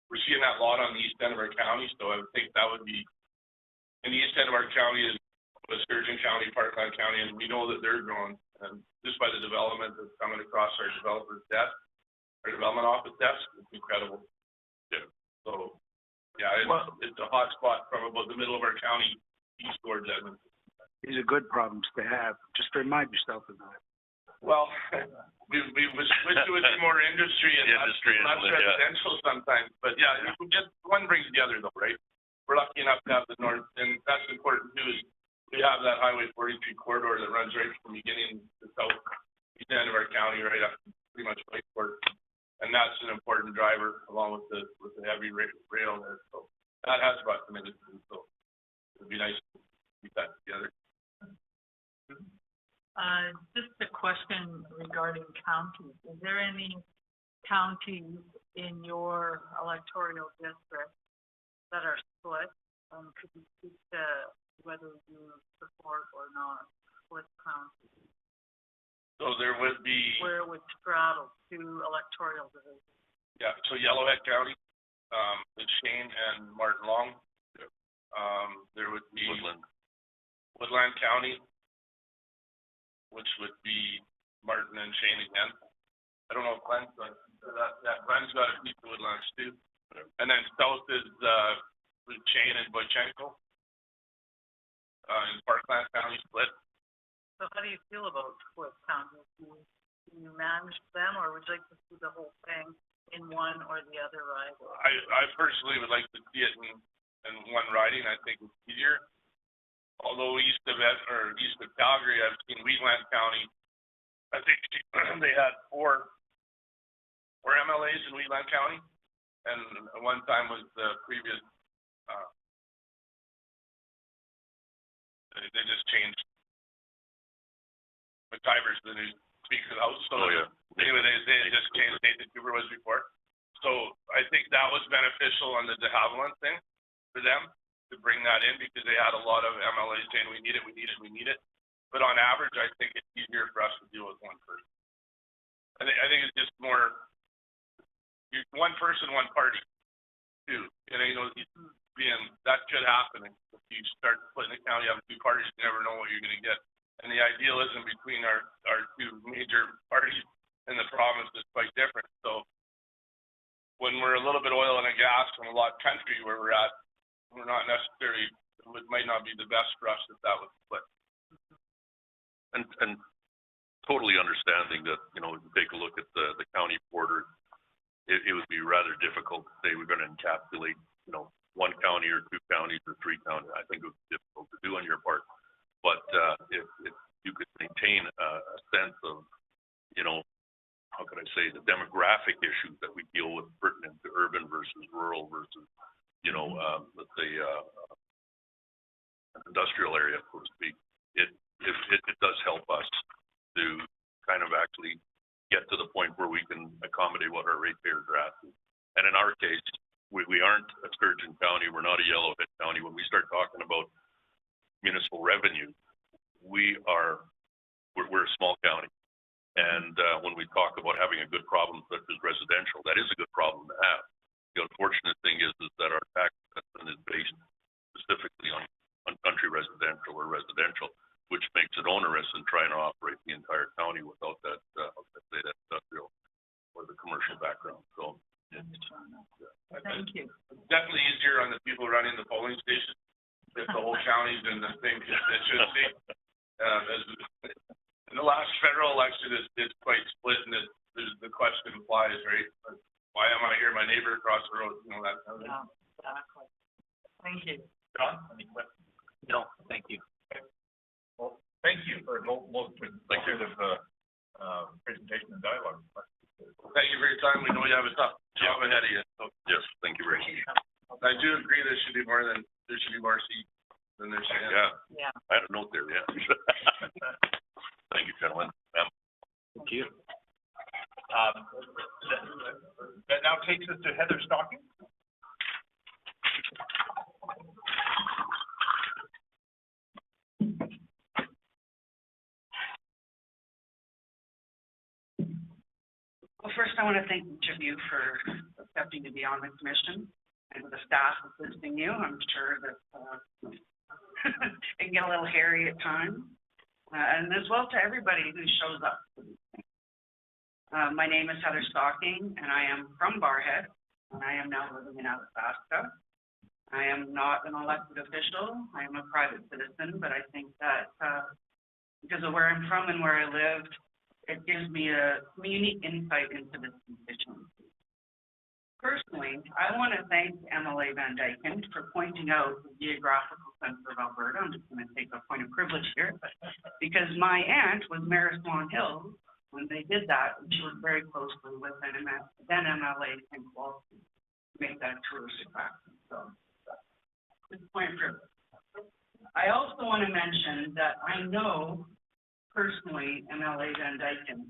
We're seeing that a lot on the east end of our county. So I would think that would be, in the east end of our county is Sturgeon County, Parkland County, and we know that they're growing. And just by the development that's coming across our developer's desk, our development office desk, it's incredible. Yeah. So, yeah, it's a hot spot from about the middle of our county east towards Edmonton. These are good problems to have. Just remind yourself of that. Well, we wish it was more industry and less residential sometimes. But yeah, just one brings the other though, right? We're lucky enough to have the north, and that's important too, is we have that Highway 43 corridor that runs right from beginning to south, east end of our county, right up pretty much Lakeport. And that's an important driver along with the heavy rail there. So that has brought some industry. So it'd be nice to keep that together. Just a question regarding counties. Is there any counties in your electoral district that are split? Could you speak to whether you support or not split counties? So there would be. Where it would straddle 2 electoral divisions. Yeah, so Yellowhead County, it's Shane and Martin Long. There would be. Woodland County, which would be Martin and Shane again. I don't know if Glenn's got that. Glenn's got a piece of Woodlands too. And then south is Shane and Boychenko. In Parkland County split. So how do you feel about split counties? Do you manage them, or would you like to see the whole thing in one or the other riding? I personally would like to see it in one riding. I think it's easier. Although east of Calgary, I've seen Wheatland County. I think they had four MLAs in Wheatland County, and one time was the previous. They just changed. McIver's the new Speaker of the House. So anyway, they just changed. Nathan Cooper was before. So I think that was beneficial on the de Havilland thing for them to bring that in because they had a lot of MLAs saying we need it. But on average, I think it's easier for us to deal with one person. I think it's just more one person, one party, too. And that could happen if you start splitting the county up in 2 parties. You never know what you're going to get. And the idealism between our 2 major parties in the province is quite different. So when we're a little bit oil and gas from a lot of country where we're at, we're not necessarily, it might not be the best for us if that was split. And totally understanding that, take a look at the county border, it would be rather difficult to say we're going to encapsulate, 1 county or 2 counties or 3 counties. I think it would be difficult to do on your part. But say, the demographic issues that we deal with pertinent to urban versus rural versus, you know, let's say, an industrial area, so to speak, it does help us to kind of actually get to the point where we can accommodate what our ratepayers are asking. And in our case, we aren't a scourging county, we're not a yellowhead county. When we start talking about municipal revenue, we're a small county. And when we talk about having a good problem such as residential, that is a good problem to have. The unfortunate thing is that our tax assessment is based specifically on country residential or residential, which makes it onerous in trying to operate the entire county without that, let's say, that industrial or the commercial background. So Thank you. It's definitely easier on the people running the polling station if the whole county's in the same constituency. As in the last federal election, it's quite split, and the question applies, right? Why am I here? My neighbor across the road, you know, that kind of thing. Yeah, exactly. Thank you. John, any questions? No, thank you. Well, thank you for most conservative, presentation and dialogue. Thank you for your time. We know you have a tough job ahead of you. So yes, thank you very much. I do agree there should be more seats than there should. Yeah. I had a note there, yeah. Thank you, gentlemen. Thank you. That now takes us to Heather Stocking. Well, first, I want to thank each of you for accepting to be on the commission, and with the staff assisting you. I'm sure that it can get a little hairy at times, and as well to everybody who shows up. My name is Heather Stocking, and I am from Barrhead, and I am now living in Athabasca. I am not an elected official. I am a private citizen, but I think that because of where I'm from and where I lived, it gives me a unique insight into this constituency. Personally, I want to thank MLA Van Dyken for pointing out the geographical center of Alberta. I'm just going to take a point of privilege here, because my aunt was Mayor of Swan Hills when they did that, and she worked very closely with then MLA St. Walter to make that tourist attraction. So, just a point of privilege. I also want to mention that I know personally, MLA Van Dyken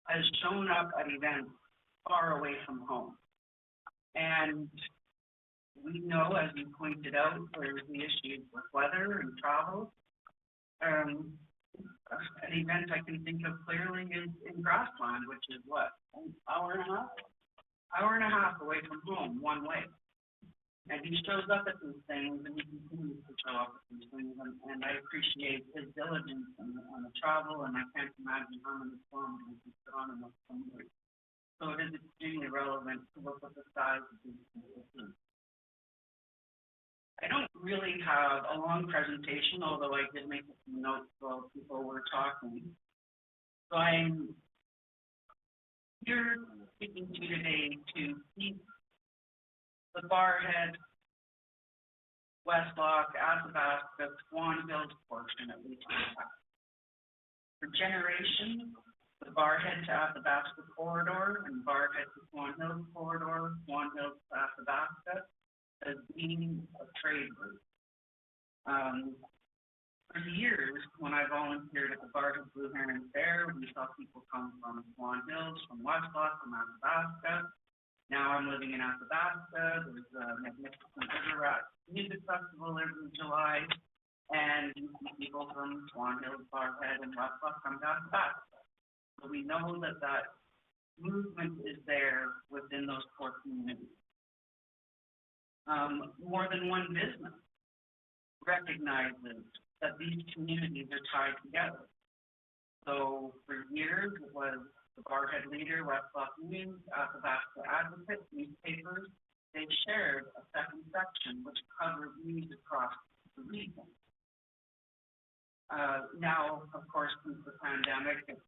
has shown up at events far away from home. And we know, as you pointed out, there's the issues with weather and travel. An event I can think of clearly is in Grassland, which is what, an hour and a half away from home, one way. And he shows up at these things, and he continues to show up at these things, and I appreciate his diligence on the travel, and I can't imagine how many kilometers he's put on in those countries. So it is extremely relevant to look at the size of these things. I don't really have a long presentation, although I did make some notes while people were talking. So I'm here speaking to you today to keep the Barrhead, Westlock, Athabasca, Swan Hills portion at least. For generations, the Barrhead to Athabasca corridor and Barrhead to Swan Hills corridor, Swan Hills to Athabasca, has been a trade route. For years, when I volunteered at the Barrhead Blue Heron Fair, we saw people come from Swan Hills, from Westlock, from Athabasca. Now I'm living in Athabasca. There's a magnificent River Rat Music Festival every July, and you see people from Swan Hills, Barrhead, and Westlock come to Athabasca. So we know that that movement is there within those core communities. More than one business recognizes that these communities are tied together. So for years, it was the Barrhead Leader, Westlock News, Athabasca Advocate, newspapers. They shared a second section which covered news across the region. Now, of course, since the pandemic, it's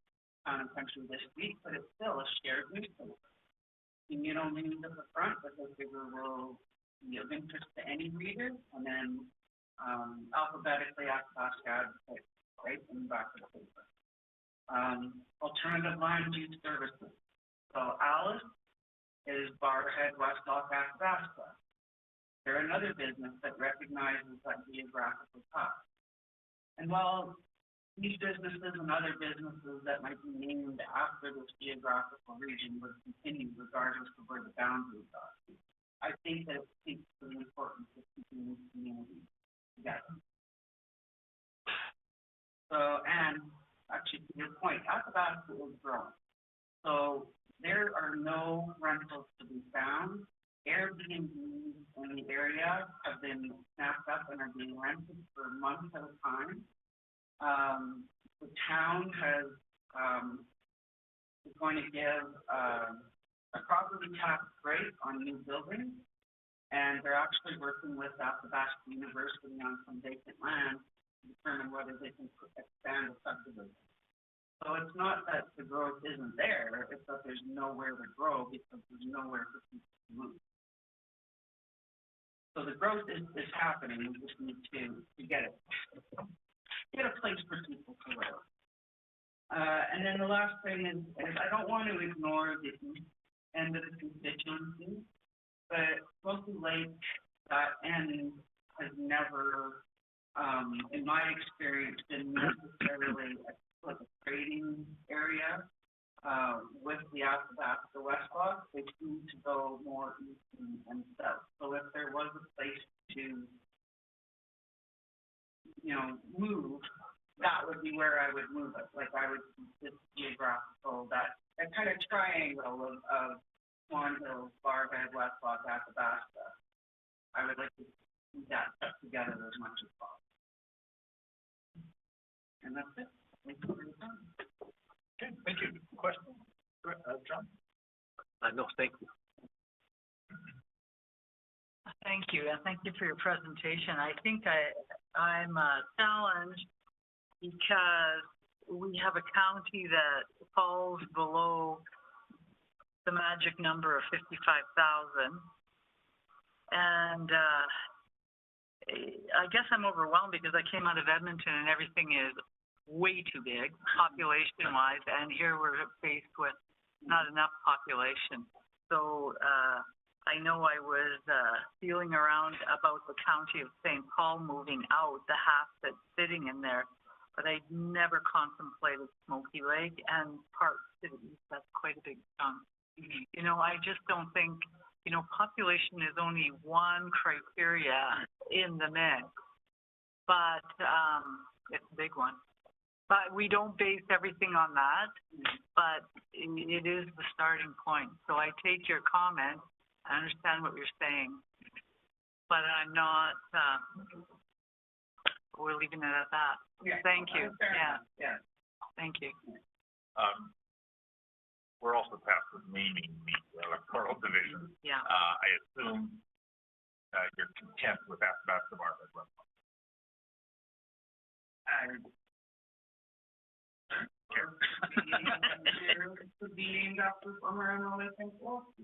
Town and Country this week, but it's still a shared newspaper. Communal news at the front, but the figure will be of interest to any reader, and then alphabetically Athabasca Advocate, right, in the back of the paper. Alternative land use services. So Barhead, Westlock, Athabasca. They're another business that recognizes that geographical tie. And while these businesses and other businesses that might be named after this geographical region would continue regardless of where the boundaries are, I think that it speaks to the importance of keeping these communities together. So, and actually to your point, Athabasca is growing. So there are no rentals to be found. Airbnbs in the area have been snapped up and are being rented for months at a time. The town is going to give a property tax break on new buildings, and they're actually working with Athabasca University on some vacant land to determine whether they can expand the subdivision. So it's not that the growth isn't there, it's that there's nowhere to grow because there's nowhere for people to move. So the growth is happening, we just need to get it. Get a place for people to live. And then the last thing is I don't want to ignore the end of the constituency, but Smoky Lake, that end has never, in my experience, been necessarily like a trading area. With the Athabasca Westlock, they seem to go more east and south. So if there was a place to, move, that would be where I would move it. Like I would this geographical, that kind of triangle of Swan Hills, Barhead, Westlock, Athabasca. I would like to see that stuck together as much as possible. And that's it. Thank you for your time. Okay, thank you. Question? John? No, thank you. Thank you, and thank you for your presentation. I think I'm challenged because we have a county that falls below the magic number of 55,000. And I guess I'm overwhelmed because I came out of Edmonton and everything is way too big, population-wise, and here we're faced with not enough population. So I know I was feeling around about the county of St. Paul moving out, the half that's sitting in there, but I never contemplated Smoky Lake and Park City. That's quite a big chunk. I just don't think, population is only one criteria in the mix, but it's a big one. But we don't base everything on that, but it is the starting point. So I take your comment, I understand what you're saying, but I'm not, we're leaving it at that. Yeah. Thank you. Yeah. Thank you. We're also tasked with naming the electoral division. Yeah. I assume you're content with Athabasca Barhead Westlock. Could be named after somewhere in all I think. Well, I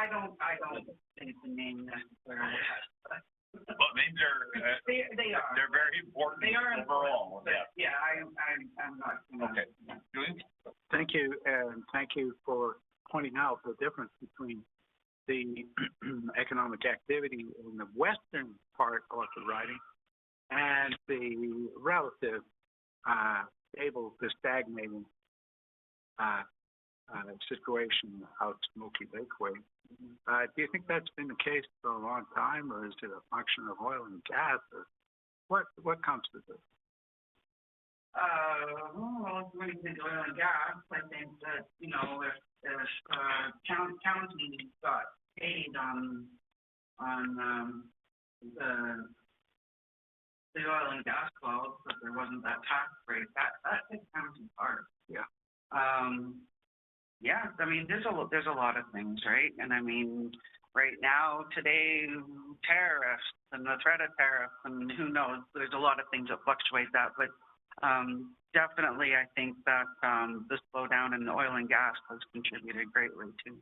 don't think the name necessarily has. Well, names are They are. they're very important. They are overall. important, but yeah, I'm not. Okay. Julian? Thank you, and thank you for pointing out the difference between the economic activity in the western part of the riding and the relative stable to stagnating situation out Smoky Lake way. Do you think that's been the case for a long time, or is it a function of oil and gas, or what comes to this? Well, when you think oil and gas, I think that, if county got paid on the oil and gas wells, but there wasn't that tax break, that hit county hard. Yeah. Yeah, I mean, there's a lot of things, right? And I mean, right now, today, tariffs and the threat of tariffs, and who knows, there's a lot of things that fluctuate that, but definitely I think that the slowdown in the oil and gas has contributed greatly to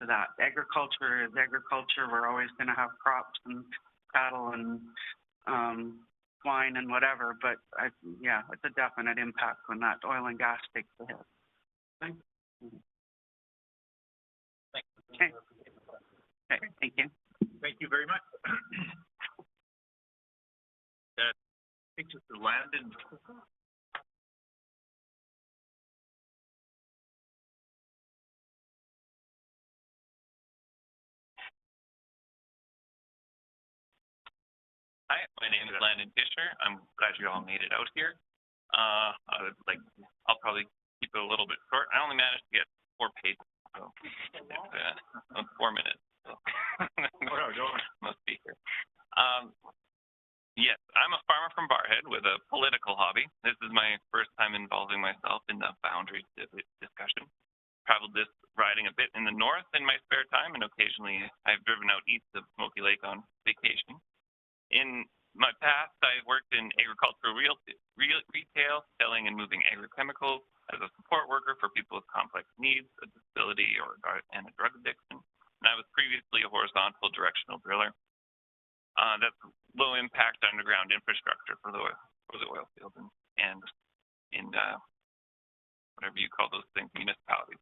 that. Agriculture is agriculture. We're always going to have crops and cattle and swine and whatever, but it's a definite impact when that oil and gas takes the hit. Thanks. Thank you. Thank you very much. That takes us to Landon. Hi, my name is Landon Fisher. I'm glad you all made it out here. I'll probably keep it a little bit short. I only managed to get 4 pages, so it's 4 minutes. So. Must be here. Yes, I'm a farmer from Barhead with a political hobby. This is my first time involving myself in the boundary discussion. Traveled this riding a bit in the north in my spare time, and occasionally I've driven out east of Smoky Lake on vacation. In my past, I worked in agricultural retail, selling and moving agrochemicals as a support worker for people with complex needs, a disability, and a drug addiction. And I was previously a horizontal directional driller. That's low impact underground infrastructure for the oil fields and in whatever you call those things, municipalities.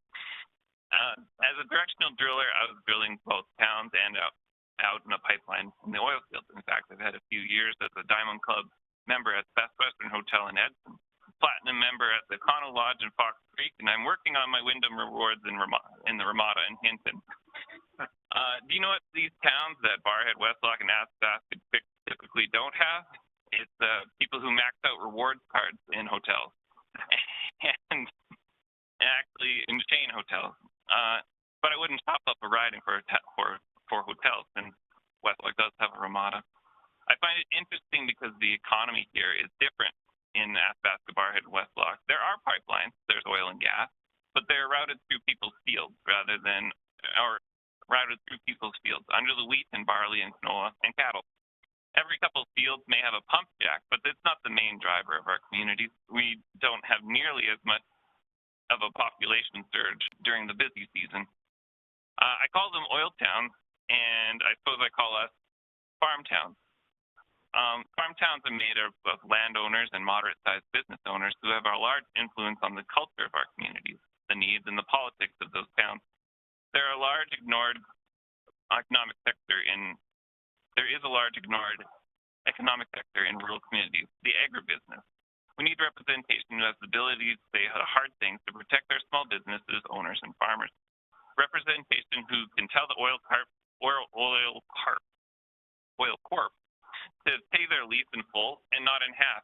As a directional driller, I was drilling both towns and out in a pipeline in the oil fields. In fact, I've had a few years as a Diamond Club member at Best Western Hotel in Edson, Platinum member at the Connell Lodge in Fox Creek, and I'm working on my Wyndham Rewards in the Ramada in Hinton. Do you know what these towns that Barhead, Westlock, and Athabasca typically don't have? It's people who max out rewards cards in hotels, and actually in chain hotels. But I wouldn't top up a riding for hotels, and Westlock does have a Ramada. I find it interesting because the economy here is different in Athabasca, Barhead, and Westlock. There are pipelines, there's oil and gas, but they're routed through people's fields under the wheat and barley and canola and cattle. Every couple of fields may have a pump jack, but it's not the main driver of our communities. We don't have nearly as much of a population surge during the busy season. I call them oil towns, and I suppose I call us farm towns. Farm towns are made of landowners and moderate-sized business owners who have a large influence on the culture of our communities, the needs, and the politics of those towns. There is a large ignored economic sector in rural communities, the agribusiness. We need representation who has the ability to say hard things to protect our small businesses, owners, and farmers. Representation who can tell the oil corp to pay their lease in full and not in half.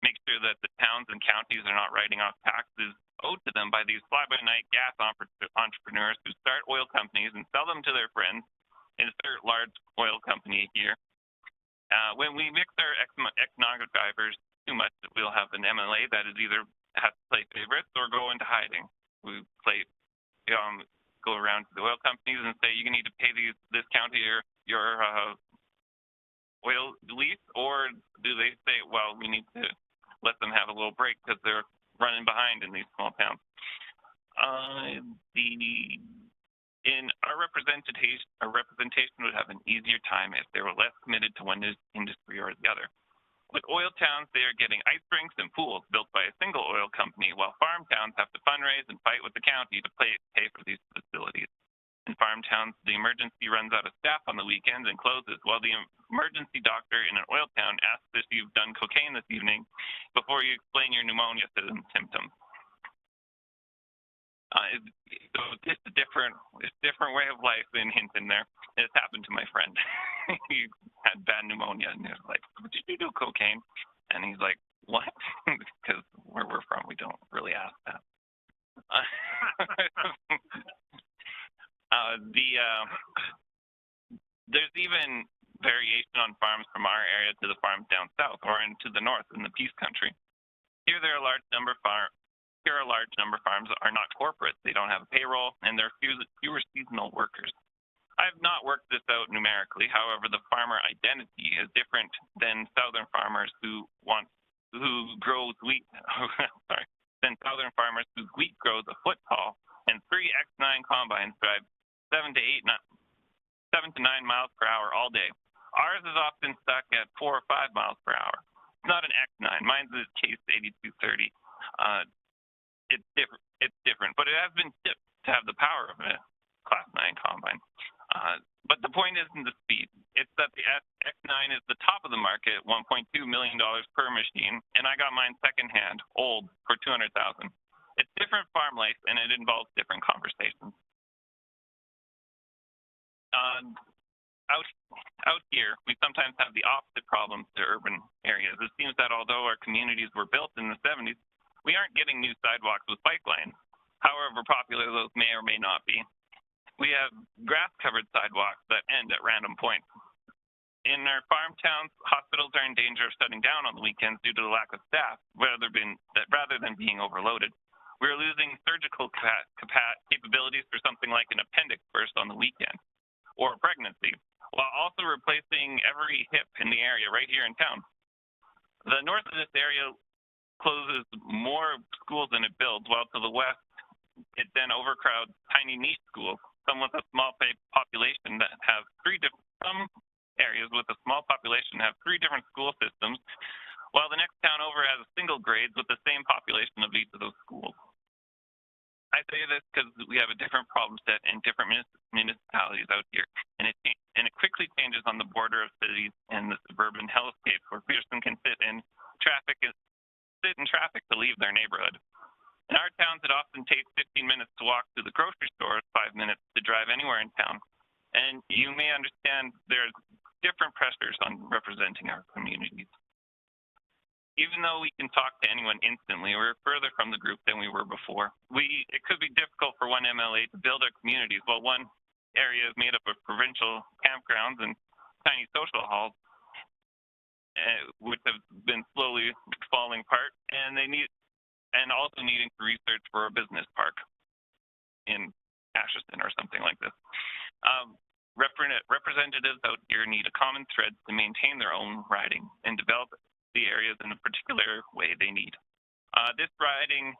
Make sure that the towns and counties are not writing off taxes owed to them by these fly-by-night gas entrepreneurs who start oil companies and sell them to their friends and start large oil company here. When we mix our economic drivers too much, we'll have an MLA that is either has to play favorites or go into hiding. We go around to the oil companies and say, you need to pay this county your oil lease, or do they say, well, we need to let them have a little break because they're running behind in these small towns? In our representation would have an easier time if they were less committed to one industry or the other. With oil towns, they are getting ice rinks and pools built by a single oil company, while farm towns have to fundraise and fight with the county to pay for these facilities. In farm towns, the emergency runs out of staff on the weekends and closes, while the emergency doctor in an oil town asks if you've done cocaine this evening before you explain your pneumonia symptoms. So it's a different way of life in Hinton there. It's happened to my friend. He had bad pneumonia, and he was like, did you do cocaine? And he's like, what? Because where we're from, we don't really ask that. There's even variation on farms from our area to the farms down south or into the north in the Peace Country. Here a large number of farms are not corporate. They don't have a payroll, and there are fewer seasonal workers. I have not worked this out numerically. However, the farmer identity is different than southern farmers who grows wheat. Than southern farmers whose wheat grows a foot tall, and 3 X9 combines drive 7 to 9 miles per hour all day. Ours is often stuck at 4 or 5 miles per hour. It's not an X9. Mine's a Case 8230. It's different, but it has been tipped to have the power of a Class 9 combine. But the point isn't the speed. It's that the X9 is the top of the market, $1.2 million per machine, and I got mine secondhand, old, for $200,000. It's different farm life, and it involves different conversations. Out here, we sometimes have the opposite problems to urban areas. It seems that although our communities were built in the 70s, we aren't getting new sidewalks with bike lanes, however popular those may or may not be. We have grass-covered sidewalks that end at random points. In our farm towns, hospitals are in danger of shutting down on the weekends due to the lack of staff, rather than being overloaded. We're losing surgical capabilities for something like an appendix burst on the weekend, or pregnancy, while also replacing every hip in the area right here in town. The north of this area closes more schools than it builds, while to the west, it then overcrowds tiny niche schools, some with a small population that have some areas with a small population have 3 different school systems, while the next town over has a single grades with the same population of each of those schools. I say this because we have a different problem set in different municipalities out here, and it quickly changes on the border of cities and the suburban hellscape where a person can sit in traffic to leave their neighborhood. In our towns, it often takes 15 minutes to walk to the grocery store, 5 minutes to drive anywhere in town. And you may understand there's different pressures on representing our communities. Even though we can talk to anyone instantly, we're further from the group than we were before. It could be difficult for one MLA to build our communities, while one area is made up of provincial campgrounds and tiny social halls, which have been slowly falling apart, and also needing to research for a business park in Ashton or something like this. Representatives out here need a common thread to maintain their own riding and develop the areas in a particular way they need. This riding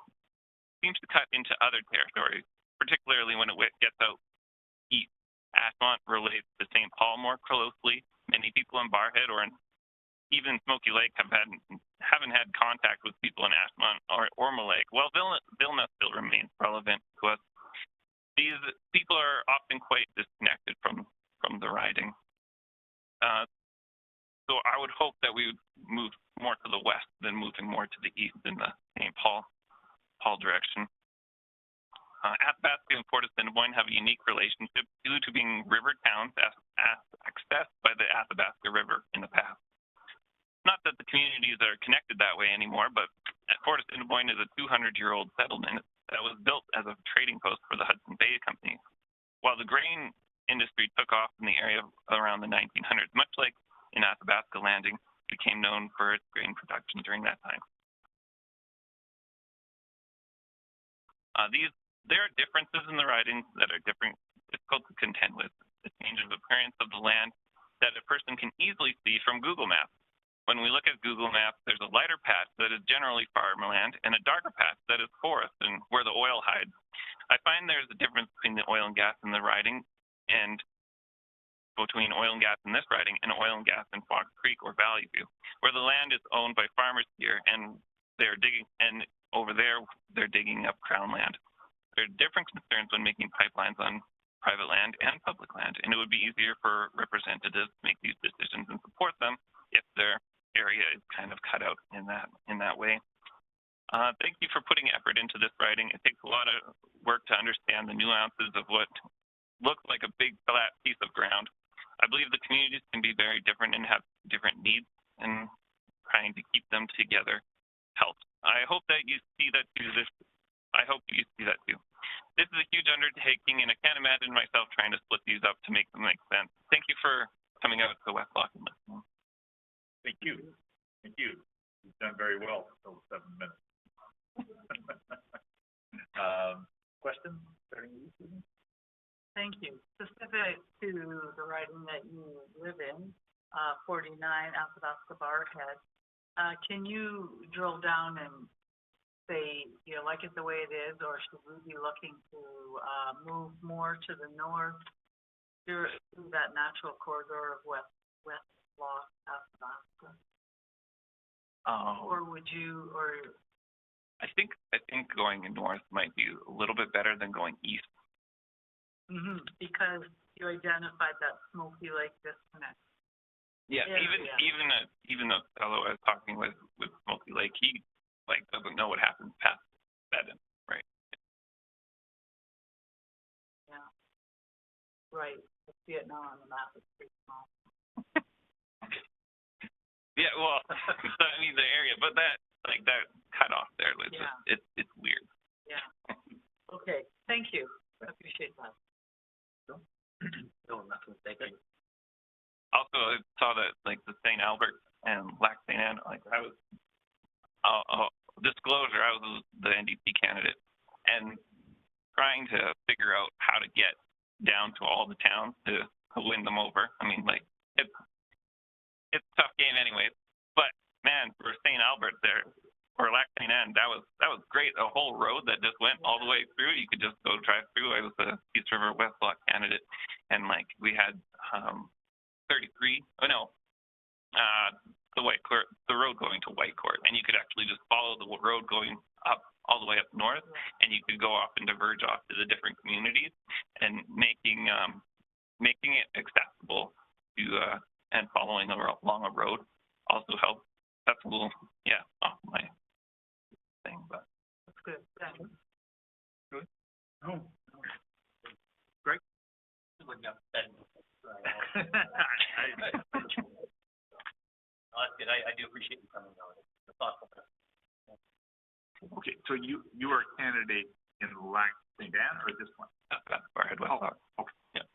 seems to cut into other territories, particularly when it gets out east. Ashmont relates to St. Paul more closely. Many people in Barhead or even Smoky Lake haven't had contact with people in Ashmont or Orma-Lake. Well, Vilna still remains relevant to us. These people are often quite disconnected from the riding. So I would hope that we would move more to the west than moving more to the east in the St. Paul direction. Athabasca and Fort Assiniboine have a unique relationship due to being river towns accessed by the Athabasca River in the past. Not that the communities are connected that way anymore, but Fort Assiniboine is a 200-year-old settlement that was built as a trading post for the Hudson Bay Company. While the grain industry took off in the area around the 1900s, much like in Athabasca Landing, became known for its grain production during that time. There are differences in the ridings that are difficult to contend with. The change of appearance of the land that a person can easily see from Google Maps. When we look at Google Maps, there's a lighter patch that is generally farmland and a darker patch that is forest and where the oil hides. I find there's a difference between the oil and gas in the riding and between oil and gas in this riding and oil and gas in Fox Creek or Valley View, where the land is owned by farmers here and they're digging, and over there they're digging up crown land. There are different concerns when making pipelines on private land and public land, and it would be easier for representatives to make these decisions and support them if their area is kind of cut out in that way. Thank you for putting effort into this writing. It takes a lot of work to understand the nuances of what looks like a big flat piece of ground. I believe the communities can be very different and have different needs, and trying to keep them together helps. I hope that you see that too. I hope you see that too. This is a huge undertaking, and I can't imagine myself trying to split these up to make them make sense. Thank you for coming out to Westlock and listening. Thank you. Thank you. You've done very well for 7 minutes. Questions? Starting with you, Susan? Thank you. Specific to the riding that you live in, 49 Athabasca Barhead, can you drill down and say, you like it the way it is, or should we be looking to move more to the north through that natural corridor of Westlock, Athabasca? Or would you, or? I think going north might be a little bit better than going east. because you identified that Smoky Lake disconnect. Yeah, Yeah, even the fellow I was talking with Smoky Lake, he like doesn't know what happens past Bedden, right? Yeah. Right. I see it now on the map. It's pretty small. Yeah, well, so, I mean the area, but that cut off there, it's Yeah. just, it's weird. Yeah. Okay, thank you. I appreciate that. No, nothing, thank you. Also, I saw that like the St. Albert and Lac St. Anne, like I was, disclosure, I was the NDP candidate and trying to figure out how to get down to all the towns to win them over. I mean, like it's a tough game anyways, but man, for St. Albert there, or Lac St. Anne, that was great. A whole road that just went all the way through. You could just go drive through. I was the East River Westlock candidate, and like we had 33. Oh no, the road going to Whitecourt, and you could actually just follow the road going up all the way up north, and you could go off and diverge off to the different communities, and making it accessible to and following along a road also helps. That's a little off my thing, but That's good. Thanks. Good? No. Great. Looking up that. No, that's good. I do appreciate you coming on. It's thoughtful. Okay, so you are a candidate in Lac St. Anne or this one? that's where I had Westlock. Oh, okay. Yeah.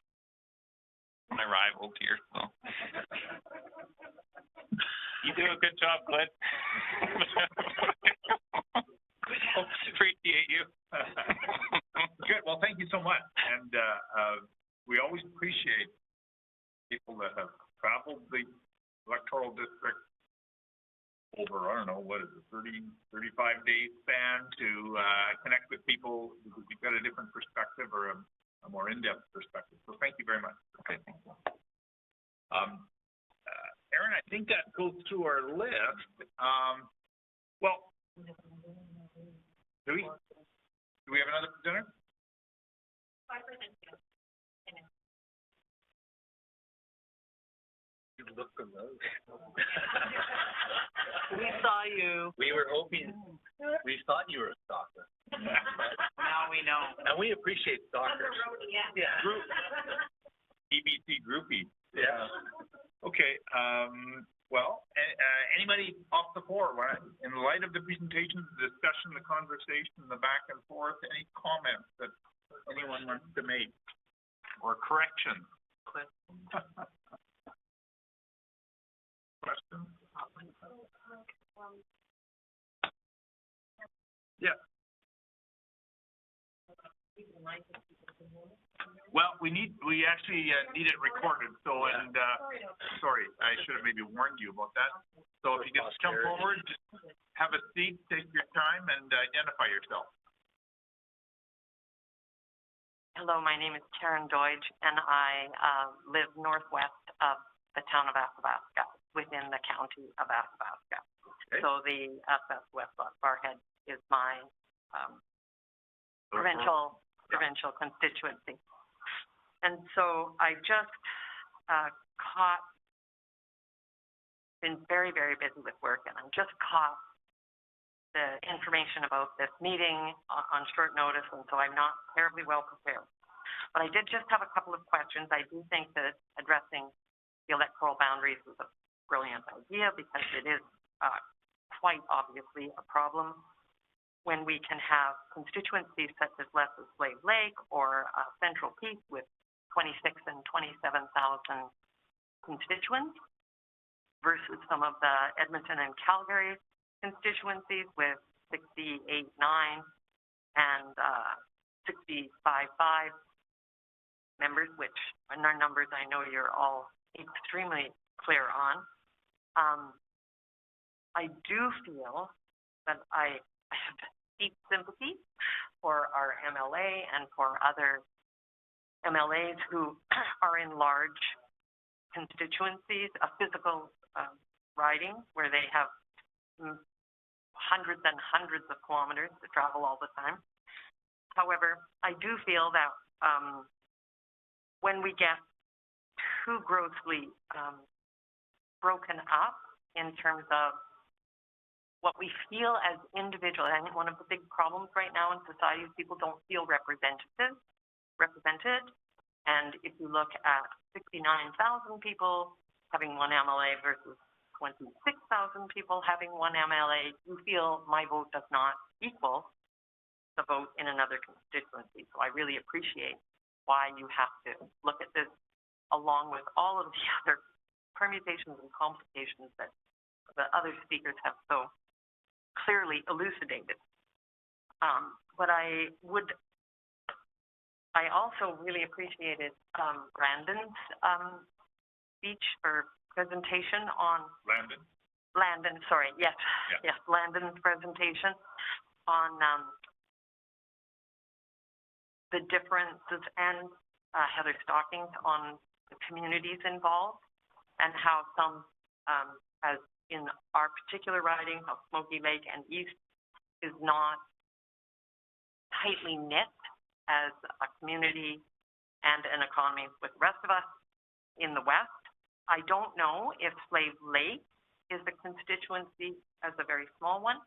My rivals here, so. You do a good job, Glenn. Appreciate you. Good, well, thank you so much, and, we always appreciate people that have traveled the electoral district over, I don't know, what is it, 35-day span to, connect with people, because you've got a different perspective or a more in-depth perspective, so thank you very much. Okay, thank you. Aaron, I think that goes through our list. Well, do we have another presenter? 5%. You look from those. We saw you. We were hoping, we thought you were a stalker. Now we know. And we appreciate stalkers. Yeah. EBC groupie. Yeah. Okay, well, anybody off the floor, in light of the presentation, the discussion, the conversation, the back and forth, any comments that anyone wants to make or corrections? Questions? Yeah. Well, we actually need it recorded, so, and, sorry, I should have maybe warned you about that. So if you could just come forward, just have a seat, take your time, and identify yourself. Hello, my name is Karen Deutsch, and I live northwest of the town of Athabasca, within the county of Athabasca. Okay. So the Westlock Barhead is my provincial constituency. And so I just been very, very busy with work, and I just caught the information about this meeting on short notice, and so I'm not terribly well prepared. But I did just have a couple of questions. I do think that addressing the electoral boundaries is a brilliant idea, because it is quite obviously a problem when we can have constituencies such as Leslie Slave Lake or Central Peak with 26 and 27,000 constituents versus some of the Edmonton and Calgary constituencies with 68, 9 and 65, members, which are numbers I know you're all extremely clear on. I do feel that I have deep sympathy for our MLA and for other MLAs who are in large constituencies, a physical riding where they have hundreds and hundreds of kilometers to travel all the time. However, I do feel that when we get too grossly, broken up in terms of what we feel as individuals. I think one of the big problems right now in society is people don't feel represented. And if you look at 69,000 people having one MLA versus 26,000 people having one MLA, you feel my vote does not equal the vote in another constituency. So I really appreciate why you have to look at this along with all of the other permutations and complications that the other speakers have so clearly elucidated. But I also really appreciated Brandon's speech or presentation on Landon's presentation on the differences and Heather Stocking's on the communities involved and how some, as in our particular riding of Smoky Lake and East, is not tightly knit as a community and an economy with the rest of us in the West. I don't know if Slave Lake is a constituency, as a very small one,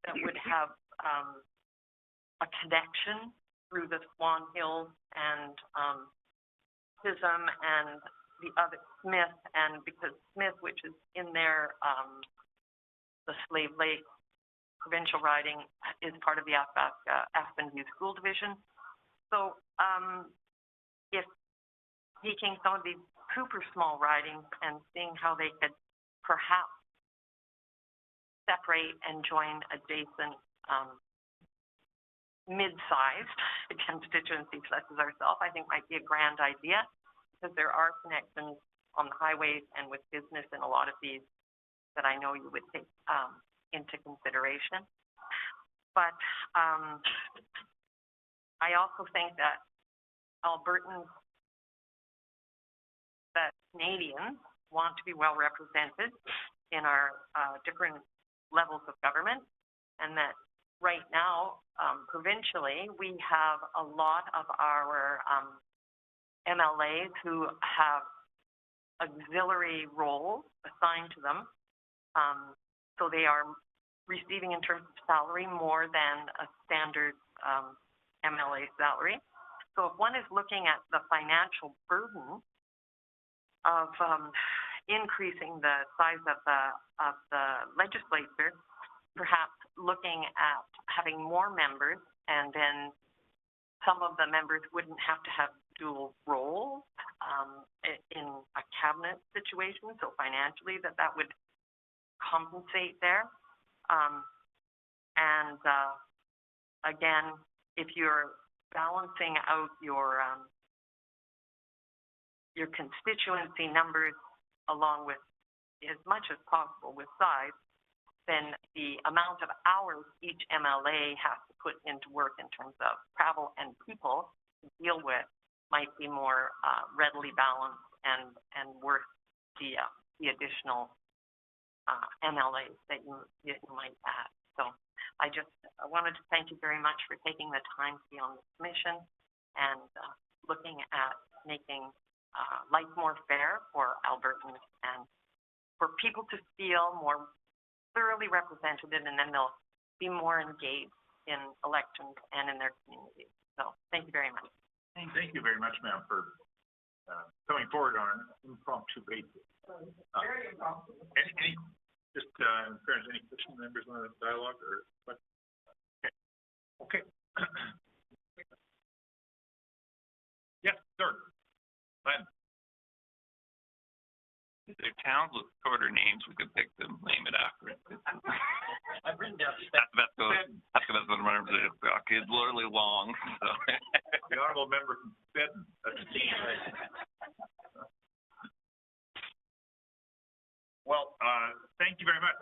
that would have a connection through the Swan Hills and Chisholm and the other Smith, and because Smith, which is in there, the Slave Lake provincial riding, is part of the Aspen View School Division. So if taking some of these super small ridings and seeing how they could perhaps separate and join adjacent mid-sized constituencies such as ourselves, I think might be a grand idea, because there are connections on the highways and with business in a lot of these that I know you would take into consideration. But I also think that Albertans, that Canadians want to be well represented in our different levels of government, and that right now, provincially, we have a lot of our MLAs who have auxiliary roles assigned to them. So they are receiving in terms of salary more than a standard MLA salary. So if one is looking at the financial burden of increasing the size of the legislature, perhaps looking at having more members, and then some of the members wouldn't have to have dual roles in a cabinet situation, so financially that would compensate there. Again, if you're balancing out your constituency numbers along with as much as possible with size, then the amount of hours each MLA has to put into work in terms of travel and people to deal with might be more readily balanced and worth the additional MLAs that you might add. So I wanted to thank you very much for taking the time to be on the commission and looking at making life more fair for Albertans and for people to feel more thoroughly represented, and then they'll be more engaged in elections and in their communities. So thank you very much. Thank you very much, ma'am, for coming forward on an impromptu basis. Very impromptu. Any just in fairness, any question members want to dialogue or what? Okay. Yes, sir. Glenn. If there are towns with shorter names, we could pick them, name it after it. I've written down That's what I remember. It's literally long, so. The honorable member from Spedden. Well, thank you very much.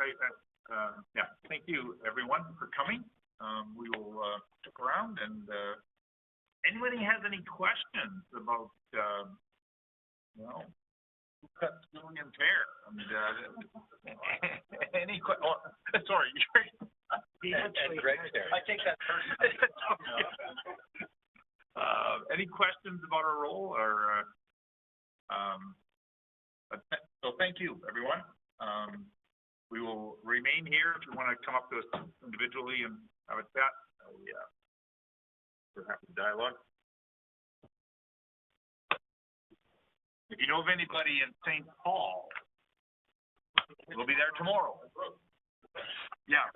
Thank you everyone for coming. We will stick around, and anybody has any questions about who cuts Julian's hair? Any sorry. I take that personally. any questions about our role or, so thank you, everyone. We will remain here if you want to come up to us individually and have a chat. We're happy to dialogue. If you know of anybody in St. Paul, we'll be there tomorrow. Yeah.